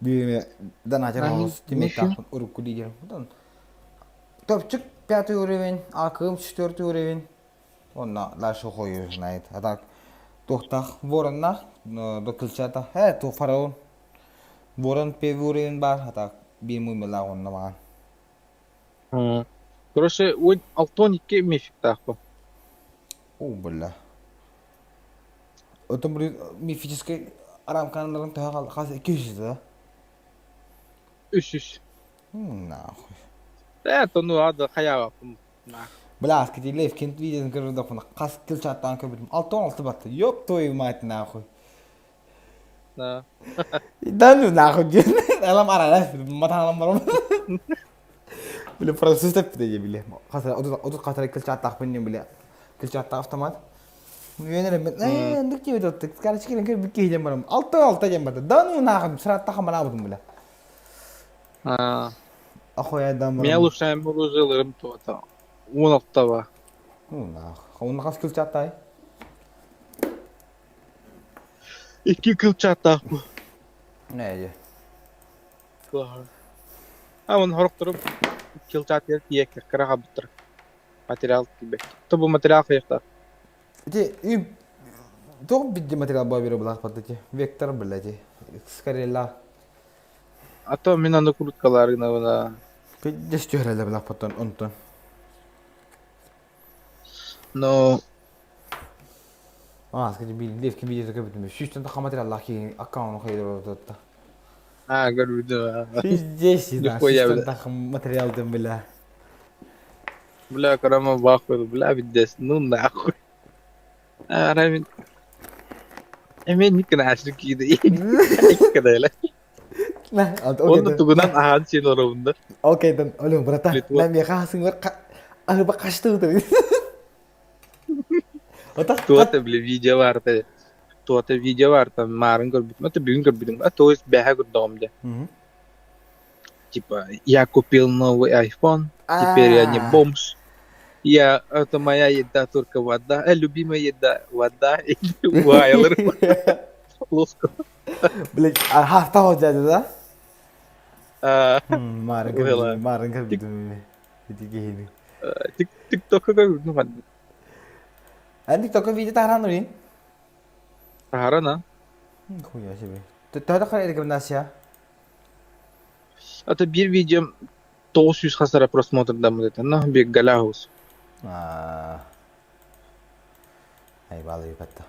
Bir dan aja harus diminta uruk kudi jalan. Dan topçuk 5 uğrayın, akım 4 uğrayın. Onna la şu koyuyoruz nayet. Hatta tohtak voranna dokilçata. He to faraon. Voran pe uğrayın bar hatta bir mumela onna var. Короче, он алтоники мифик такой. Oh bella. Otom beri mifической aram kanalların tahal kas 200 da. Üç. Nah. Это ну ада хаява. Bilas ki lev kent videonun görüldü funa kas kilçattan köbüdüm. Altı battı. Yok toy mat nahu. Да. Dan nahu diyor. Alam arada mata alam barom. Bile Fransız da pide bile. Kasar odut kasar kilçattan penne bile. Kilçattan avtomat. Yönerim ben. Ndik gibi tuttuk. Karşı kilen kör bir kiyeceğim barom. Altı jam battı. Dan nahu sırat takım alamadım bile. Ahoy adam barom. Меня лучше оружиелерим то. 16 var. Nah. Onu kas kilçattay. 2 kılçat tak bu. Ne ya? Он хорохтырып кылчат yer кырага бутыр. Материал gibi. Bu материал кыякта. Эти топ виде материал бабира булак паттати. Вектор блядь. Скорела. А то мен аны курткаларына. Пидес чөһрәле булак паттан онтон. Но скажи, билин, левки видео как будто. Шустан так материал лаки аккаунт хайдер вот это. говорю, да. Пиздец, да, Нихуя, шустан бля. так материал там, бля. Бля, карама бахуй, бля, видес, ну нахуй. Рамин. Эмен никна ашры киде. Кадайла. Nah, Onu tugunan ahan sin orunda. Okey, dan oğlum berata. Lihat, Nah, biar kasih ah bak kaçtı tuh. Otak. Tuota bile video vardı. Tuota video vardı. Marın görmedim. Ata bugün görmedim. Ata o beha gördüm. Типа, я купил новый iPhone, теперь я не бомж. Я, это моя еда только вода. Любимая еда вода и вайлер. Ложка. Блин, hafta hocadı da. А, Marın gördüm. Jadi gini. TikTok'a gördüm ben. Anh TikTok'a video taran rin. Harana. Kuya sih be. Tuh ada kali rekomendasi ya. Это bir videom 900 hasara просмотрда это на бег галаус. Ай, балый бата.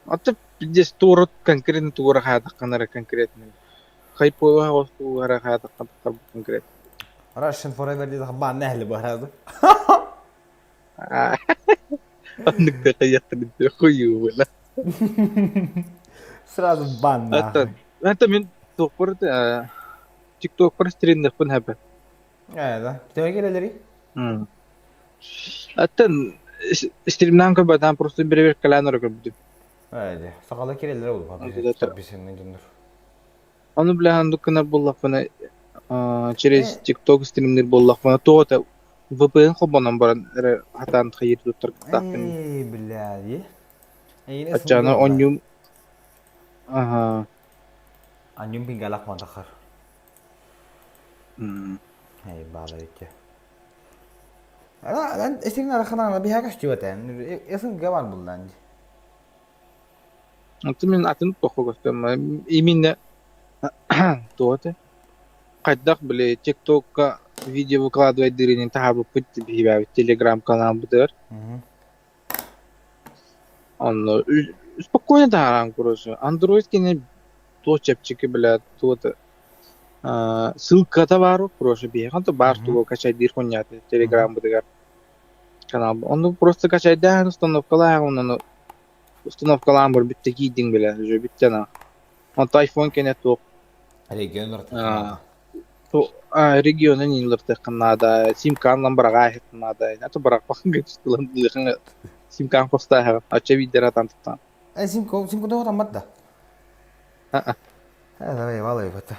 Это здесь турот конкретно тура хата канара конкретно. Хайпова вот тура хата конкретно. Russian Forever دي طبعا نهل بهذا. انك تخيلت انت خيو ولا Sırada ban. انت من توفرت تيك توك فرسترين نكون هبه. هذا. Kita lagi dari. Atan streamdan kadar просто birebir kalanlar gördüm. Hadi. Sakala kireler oldu. Да, Tabii senin döndür. Onu bile handukuna bullafına через TikTok стримнер bullafına to'ta VPN qo'bonan boran hatan xayir tuttar taqin. Ey billahi. Acana onyum aha Anyum pinggalak mau takar. Hey bala iki. Ben istedim arakhana bir hakaş diyortan. Esin gavan buldan. Atın atın toqo gösterme. Iminne to'ta qaydak bile TikTok'ka video выкладывать дырын тахабы путь бибе Telegram канал бутер. Он спокойно даран короче. Android кине то чепчики бля то-то ссылка товару короче бехан то бар то качай дир понятно Telegram бутер канал. Он просто качай да установкалар он установкалар бар битте кидин бля уже биттена. Он iPhone кине то Region то регионы нилерте канада сим-кан ламбарга хетнада. Это барак пахнет стылан дилхан сим-кан коста ача видера тантан. Simko tuh tamat dah. Ada ya vallahi bata.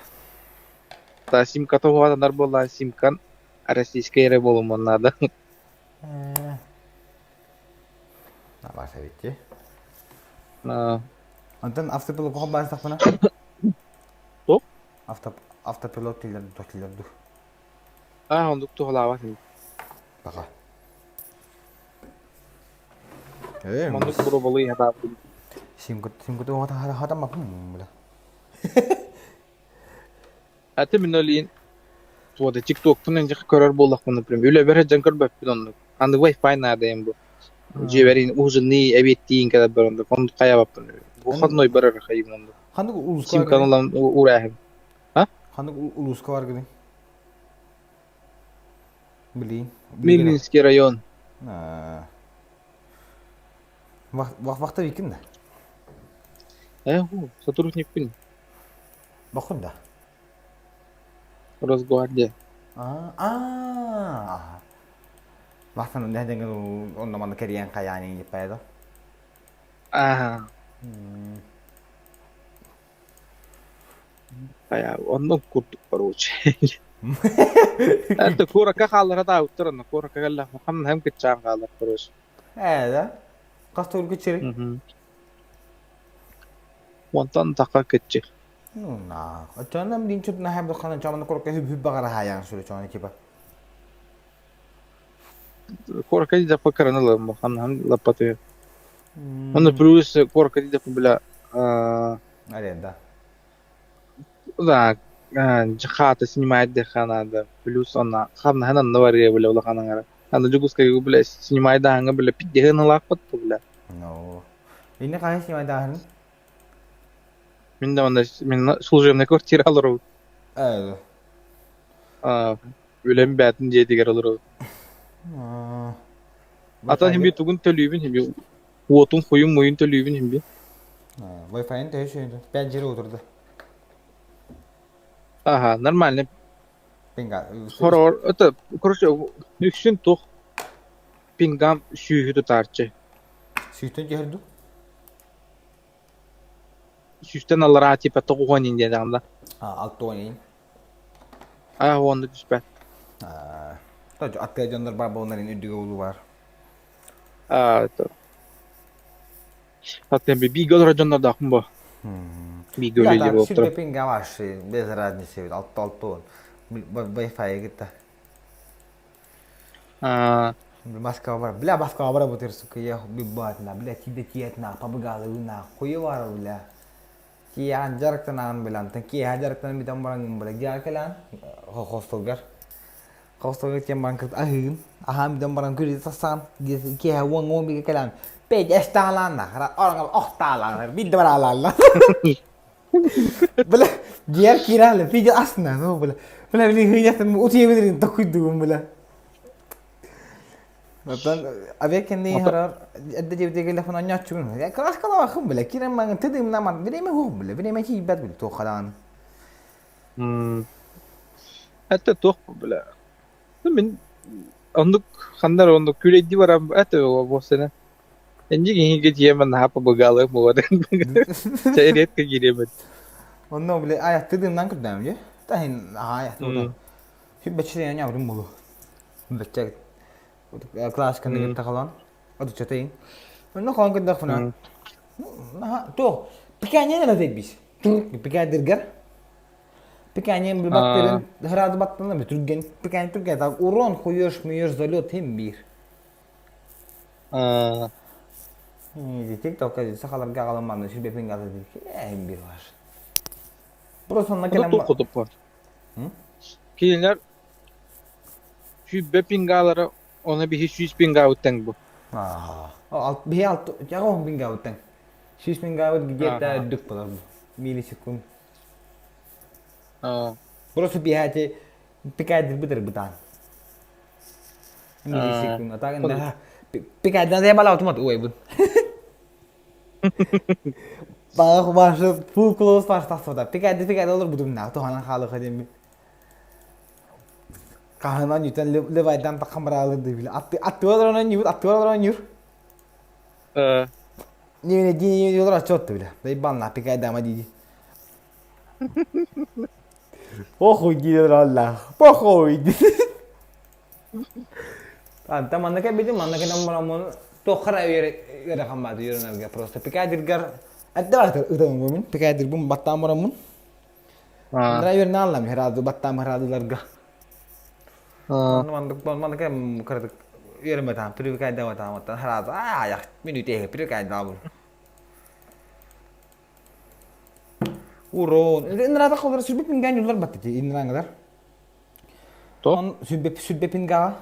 Та симка то ваданар болла симкан российская эре болумун надо. Nah, bahasa itu. Nah, Anten автопилот kok bahas tak mana? Tuh? Автопилот tidak tuh. ондук то лава. Baka. Ондук буро болый хата. Simko tuh hata mah lah. Аты минолин вот TikTok тунен жак көрөр боллак например. Үле бер жан көрбөп бидон. Анды Wi-Fi нада эм бу. Жеберин ужны эбеттин када бөрөндө. Фонд каябап. Бу хадной берер хайымнды. Handık ulus Сим var. каналдан урахым. Handık ulus var gini. Bilin. Милинский район. Vakta bikin de. Сотрудник пин. Bakın da. Росгвардия. Vakta ne dengan onda mana kerian kayani apa itu? Kayak ондон курдук короче. Это кура кахалар хата уттарна кура кагalla хамна хам кичан калар короче. Да. Kastor kecil. Wonton taka kecil. Nah, jangan mending cut nah hem dokana cuman kalau kayak hub bakar hayang sudah cuman kipa. Kura kadi da pakarana la hamna lapate. Он плюс кура кadi da бля Аренда. да жахата снимает дехана да плюс она хамна хана навария бля ула хана Anda Juguskayı bile sinemaya dağına bile piddehin alakpat bu bile. No. Ini kahit si Madahan. Min de onda min служебный квартира alır o. Evet. Öyle bir bätin diýdiler alır o. Atan hem bir tugun tölübün hem bir wotun koyun moyun tölübün hem bir. Wi-Fi'nin de şeydi. Pencere oturdu. Aha, normalne Pinga. horor öte kuruşu yüksün tok pingam şühü tutarçı. Sütün geldi. Süsten alır ati pa tok honin diye damda. Altı oynayın. Onda düşbet. Tabii atlayacanlar var onların ödüğü oğlu var. To. Hatta bir gol raconlar da akım bu. Bir gol ile bu. Şimdi pinga var şey. Bez razı şey. Altı on. Wi-Fi'ye gitti. Baska var. Bila baska var bu tersu ki ya bir bat na. Bila cide na. Pabagalu na. Kuyu var bila. Ki anjar tanan bilan. Ki hajar tanan bir tambarang bila. Jar kelan. Hostogar. Hostogar ki mangkut ahim. Aham bir tambarang kiri tasan. Ki hawang ngom bir kelan. Pej estalan na. Orang talan. Bir daralan la. Bila jar kira le. Pej asna. No bila. Bila bili hıyatın utiye bilirin. Takuyduğum bila. Betul, abis kini harap ada jadi telefon anyat cuma. Ya kelas kalau aku bela kira mang tadi nama bini mah hum bela bini mah cibat bela tu kalan. Hatta tok bile. Min onduk khandar onduk küledi var hatta o sene. Enci gini geciye man apa begalı bu ada. Cairet ke giriyor. Onu bela ayat tadi nang kedam je. Tahin ayat tu. Hidup bersih nya udah mulu. Becek. Kelas kan kita kalan. Aduh chatting. Mana kawan kita fana. Nah, tuh. Pikirnya ni nanti bis. Pikir dirgar. Pikirnya berbatterin. Herhalde battığında bir Türkgen. Pikirnya Türkgen. Tak uron koyuyor muyur zalot hem bir. Di TikTok aja sakalar gagalan mana sih bepeng kata di. Hem bir var. Burası sonuna Ada tok kutup var. Kiler şu bepingalara ona bir hiç pinga utang bu. Bir alt, jangan pinga utang. Sis pinga ut kita duk pada milisekund. Burası bir hati pikir betul-betul. Milisekund. Atau kan dah pikir dan saya balau cuma tu, bun. Bak masuk full close pas tas foto. Pikir olur betul nak tu hana halu kajem. Kahanan yutan lewaidan tak kamera alır bile. Atı orang nyur. Ni yollar açot bile. Dai banla pikir dama di. Poho gidiyor Allah. Poho gidiyor. Anta mana kayak begitu mana kena mau tokar yere kambat yere naga prosta pikir dirgar. Ada lah tu mumin pikir dirbum batam orang mun. Driver nalam heradu batam heradu larga. Mana kayak kerja yere batam pikir dah batam heradu ya minute pikir dah bul. Uron, ini rata kau sudah pinggah nyular batik ini nggak toh? Sudah pinggah.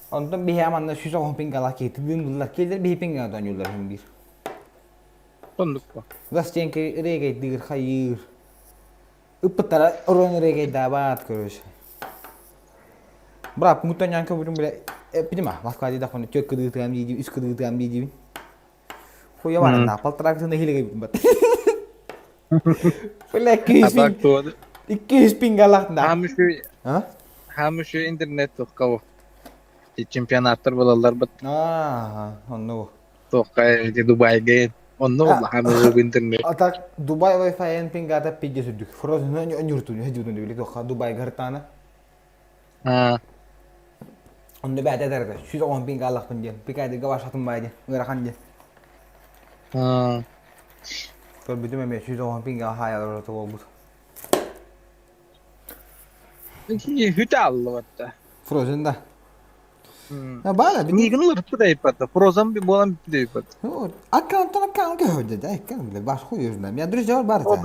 Ondan bihe mana susah orang pinggah lagi, tidin lagi jadi bihe pinggah tuh nyular hembir. Tunduk pak. Gas cengkeh regai dir khair. Upetara orang regai dapat kerus. Berapa mutan yang kau belum bela? Pinjam mas kau ada kon cek kedua tiam di, is kedua tiam di. Kau ya mana napal terak tu nahi lagi bat. Pela ikis pinggah nak. Hamus internet tuh kau. Di championatar balalar bat. Onu. Tuh kayak di Dubai gitu. Onu lah hamus internet. Atak Dubai wifi yang pinggah tapi je sudah. Frozen nyur tu dibeli tuh Dubai gertana. Onu beda derda. Sudah orang pinggah lah penjen. Pikir di gawas satu baja. Ngerakan je. Kalau begitu memang sudah orang pinggah hayal orang tua bud. Ini hutal loh ta. Frozen dah. Nah bala. Ini kan luar pada ipat. Frozen bi bolam bi ipat. Akan ke hoja dah kan bile baş koyuyoruz lan. Ya dürüst cevap var. O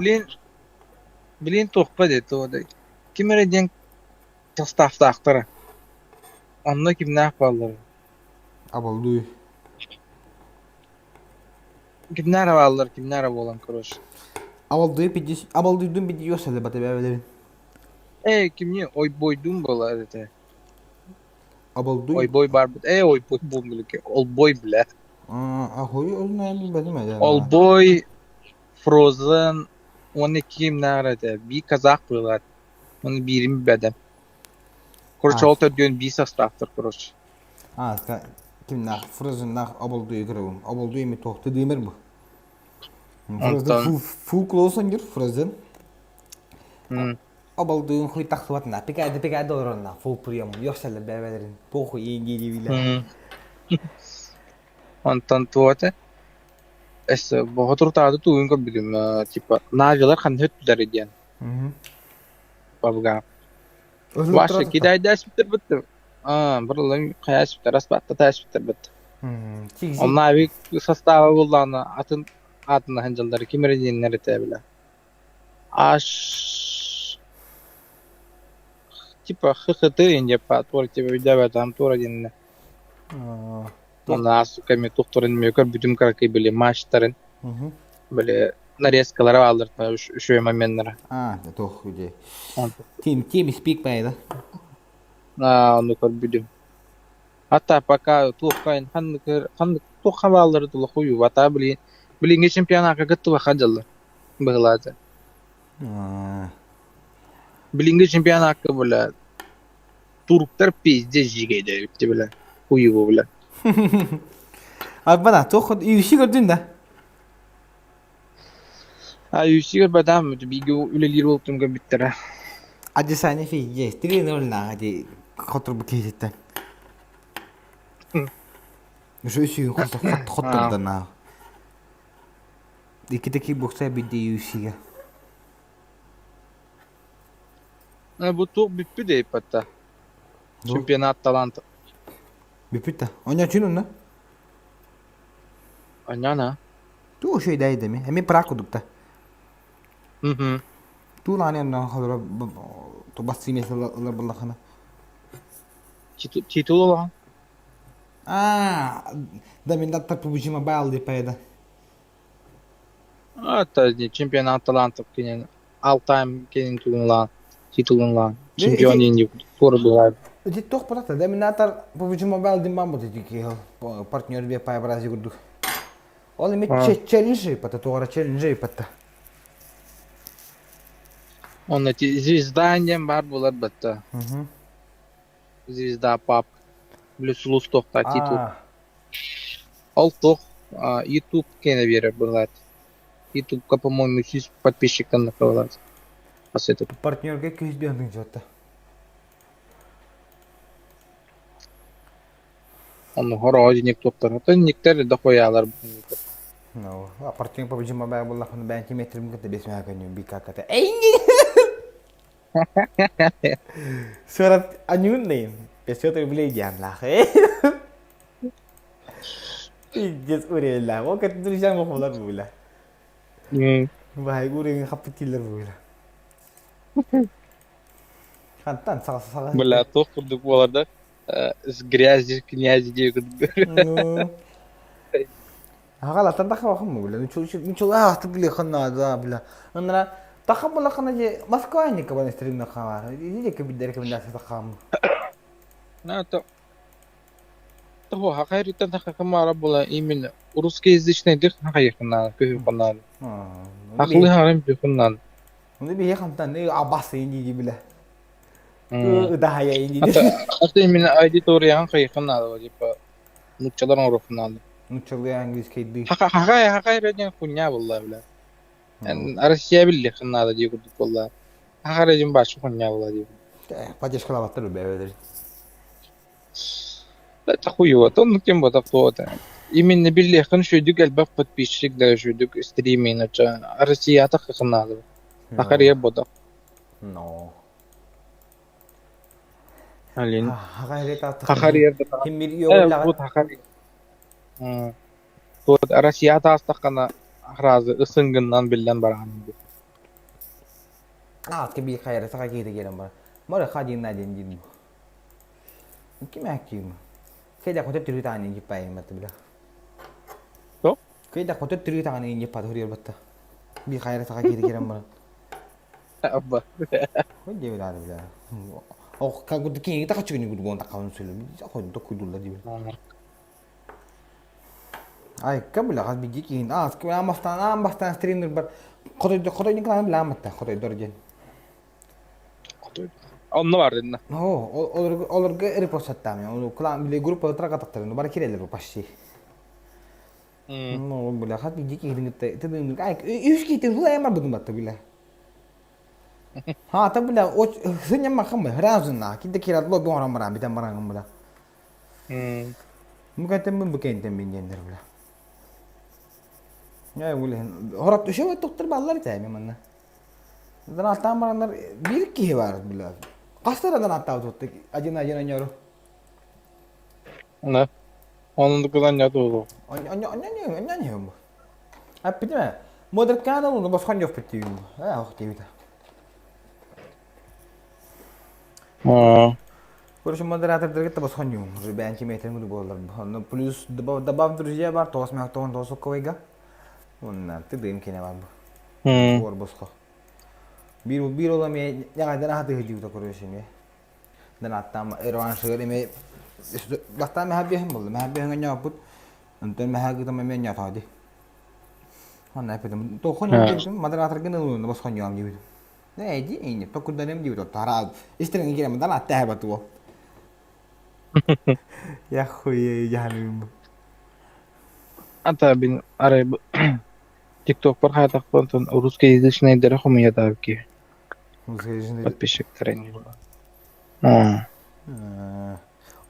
bilin tohpa de to da. Kimere den staff aktara. Onunla kimler havalar? Abalduy. Kimler havalar, kimler havalan kroş? Abalduydun bir diyor sele batı bebelerin. Kimni oy boydum bola dedi. Abalduy. Oy boy barbut. Oy boy bumluk. Ol boy bile. Ahoy onu ne bilmedim ya. Ol boy Frozen 12 kimler dedi. Bir kazak bılar. Onu birim bedem. Kroç Ha. olta diyorsun bir sastaftır kroç. Ha, kimler Frozen'lar abalduy kırıvım. Abalduy mi tohtu demir bu. Frozen Ondan. full close on Frozen. Hı. Abalduyun huy taksuat na. Pekade olur na. Full premium. Yok sele bebelerin. Poku iyi bile. Hı. Ondan tuğate. Bu oturtadı tuğun ko bilim. Tipa. Najalar kan hüt dari diyen. Babga. Başka giday ders bitir. Buraların kayas bitir. Asbatta ders bitir. Onlar bir sastava bulduğunu atın adını hancalları kimere dinleri tebile. Aş tipa hıhıtı ince pat por tipa bir devetan tora dinle. Onlar asu kemi doktorun mükür bütün karakayı böyle maçların böyle nareskalara aldırtma şu yemenlere. Toh güzel. Team speak bayda. Onu kor bütün. Hatta paka tuğkayın handık tuğka bağları dolu kuyu vata bilinge şampiyonaka gıttı bakacalı. Bağladı. Bilinge şampiyonaka böyle Turklar pizde jigeyde bitti bile. Kuyu bu bile. Abi bana toh işi gördün de. Yüksek bedem mi? Bir gün üleleri oldum gibi bittere. Acı sani fi yes. Tigre ne olna hadi kontrol bu kesetten. Şu işi kontrol na. Dikideki boksa bir de işi. Bu tuğ bitti de hatta. Şampiyonat talantı. Bir pita. Onya çinun na. Anyana. Tu şey değil mi? Hem prakudukta. Hı. Tu lani na hadra tu basi mesela ballahana. Titul olan. Da min da tapu bujima baldi payda. Hatta şampiyonat talantı kinin all time kinin titulunlan. Şampiyon yeni soru bu. Di toh prata da min natar pu bujima baldi mambo ti partner bir pay brazi gurdu. Oğlum bir challenge yapata, doğru challenge yapata. Onun için zizdanyen var bular batta. Zizda pop. Blüslus tokta titul. Ол тох YouTube кене бере булат. YouTube-ка, по-моему, 100 подписчиков накрывалось. Посоветую. Партнерге көз бендин жота. Он хорожи никтоктар. Это никтер да коялар. No, partner pa bujima ba bulla kan ben kimetrim kete besme hakanyo bika kata. Surat anyun nih. Besok tu boleh jam lah. Just urela. Wo kat tulisan mo pula bula. Bahaya gue yang kapitil bula. Kantan salah. Бля, тох курдук боларда с грязи, князи диyor. Hala tanda ka bakım bula. Nuçul artık bile kana da bula. Onlara takam bula kana je Moskva ni ka ban stream na ka. Ini je bir rekomendasi takam. На то. Того хакайритан хакамара була именно русскоязычный дых хакайритан көһү канал. Акылы харам көһүннан. Onu bir yakamdan ne abas ini bula. Udah ya ini. Ata именно аудитория хакайритан типа нучалар орохнал. Nuçul ya İngiliz kaydı. Хакайритан хуйня була бля. Россия билли канал диyor була. Хакайритан баш хуйня була диyor. Пачеш калаваттыр беведер. Это хуево, то ну кем вот кто-то. Именно биллихан шуйдук албак подписчик да шуйдук стриминг ача Россия та канал. Ахария бода. No. Алин. Хакайрета. Ахария да. Химир yolla. Вот Ахария. Вот Россия та астакана разы ысынгыннан билен барган. Ke bir kayra saka kita gelam bar. Mara khajin na jin. Kim hakim? Kaya ko tiri tani ni pai mat bila. To? Kaya ko tiri tani ni pa hori batta. Bi khayra ta kira mara. Abba. Ko je bila bila. Oh ka gud ki ta kachu ni gud bon ta kaun sulu. Ko to kudulla di. Ay kabla khad bi ki ko am bastan streamer bar. Khotoy ni kan la matta khotoy dorjen. Onunla var dedin. Olur repost attam ya. Onu klan bile grup otra kataktarını bar kireler bu paşi. No bile khat bi ki hidin te ay üç ki hula yamar budum batta bile. Ha tabi la o senyam makam razın na ki de kirat lo doğran maran bir de maran bile. Mukatem bu kentem bin gender bile. Ya bile horat şu doktor ballar taymi manna. Dan attam maranlar bir ki var bile. Kaç taradan attav tuttuk acına nyoru. Ne? Onun da kılan ya doğru. Anya bu. Apa dia? Modern kanal onu bas kanyo petiu. Ah, okey bita. Kurus moderator terkait bas kanyo. Ben kimi meter mudu bolar. No plus dabab drugia bar tos me akton tos koiga. Unna tidim kine var bu. Bor bas ko. Bir olam ya jangan dana hati hidiu ta kurusin ya. Dan atam erwan segala me basta me habis mul me habis nganya put. Anten me hagi ta me nya tadi. Hon apa tu? To kon itu moderator kena nu bas kon yang gitu. Nah, ini to kuda nem gitu. Tara istri ngi kira mandala teh batu. Ya khoy jahanam. Hatta bin arayı TikTok par hayata konton Rusça yazışına dere homuya da ki. Подписчик тренинг.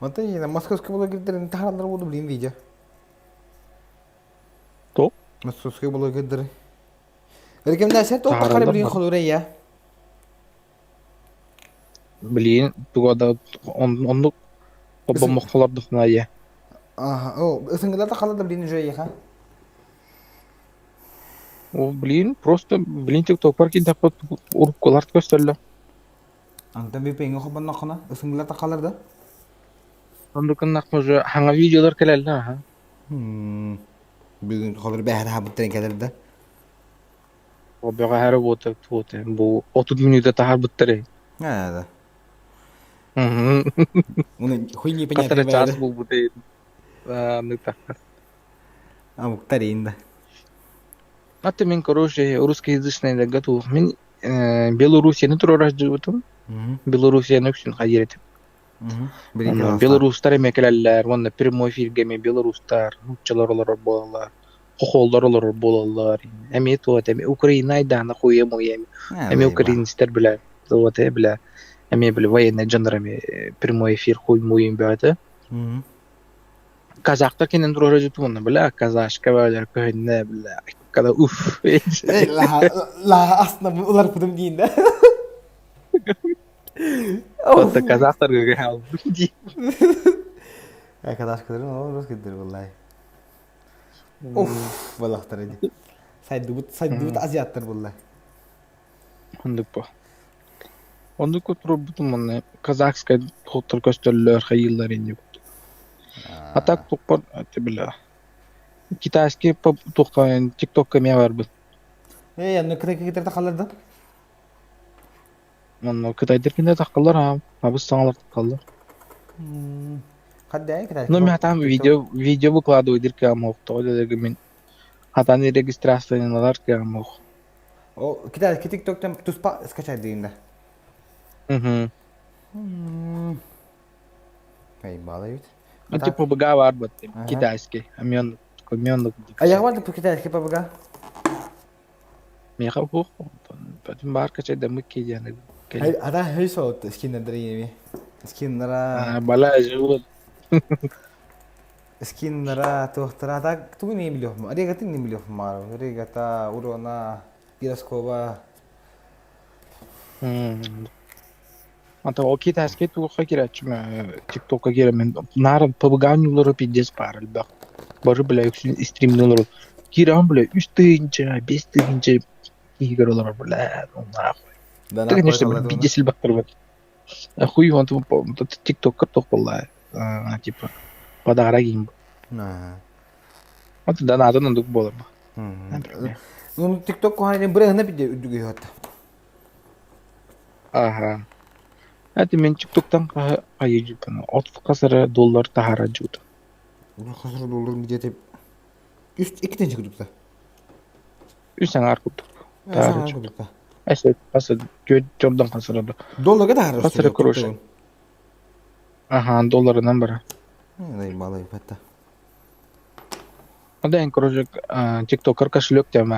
Вот и московский блогер тарандар буду блин видео. То? Московский блогер. Рекомендация то такая блин холурия. Блин, тугада он оба мохлар дохная. Ага, о, сингла такала да блин жой ха. O блин, просто блин TikTok par ki dapat urkular gösterler. Anta bir pengi xoban nakana, singla takalar da. Ondan nakmacı hangi videolar kellerler ha? Bizim xolur behar ha bu tren keler da. O bir her bu 30 minuta tahar bittere. Ha da. Onu huyni penya Katara ças bu değil. Nıktakar. Amuk tarin da. Hatta men короче русскоязычный да готов. Мен Белоруссияны турараш жибутум. Белоруссияны үчүн кайыр этип. Белорустар эме келелер, монда прямой эфирге мен белорустар, уччалар олар болалар, коколдар олар болалар. Эме тот эме Украина айдана коем оем. Эме украинстер биле, вот биле. Эме биле военный жанрами прямой эфир коймоем бата. Казактар кенен турараш жибутум, биле, казашка байлар кöyне биле. Kada uff. La aslında ular pudum deyin de. Hatta kazaklar gibi hal. Arkadaşlarım ama nasıl gider vallahi. Of vallahi taraydı. Saydı aziyatlar vallahi. Ondan kotur butum onu kazakska hotel gösteriler hayırlar indi. Hatta topar atibla. Kitayski toqan TikTok'ka me var bu. Yani kıta takalardı. Onu kitaydirkinde taqallar ha. Biz sağlar taqallar. Kadday kıta. Ну, я там видео выкладываю, дырка мог, то мен. Hatta ne registrasyonlar ki mог. O kıta TikTok'tan tuspa skачать deyinde. Hey bağlayıt. Типа бага var bu kitayski. Kamyon. Ayağı vardı bu kıta eski babaga. Meha bu. Потом barka şey demek ki yani. Hayır ada hey so skinner yemi. Skinnera. Bala jul. Skinnera tohtara da tu ne biliyor mu? Araya gatin ne biliyor mu? Araya gata urona piraskova. Anta o kitayski tu hakiraçım TikTok'a giremen. Narın pabaganyuları piddes parıl bak. Barı bile yüksün streamler kiran bile 3 deyince 5 deyince yigarlar bile onlar. Ben işte bir disil baktır bak. Akhuy wantu TikTok'a tok vallahi. типа подара гейм. Nah. Аты донатын ондук болор. Ну, TikTok kok hanya bereng tapi dia juga hot. Ага. Аты мен TikTok'тан кайы от касары доллар тахара жуут. Udah kasar dolar где-то üst iki tane çıktık. Үсәң аркут. Sana çıktık. Эсе касы жордон касырады. Dolar kadar harus. Kasır kuruş. Ага, долларынан бара. Ne malay hatta. Одан короче TikTok кошелек тема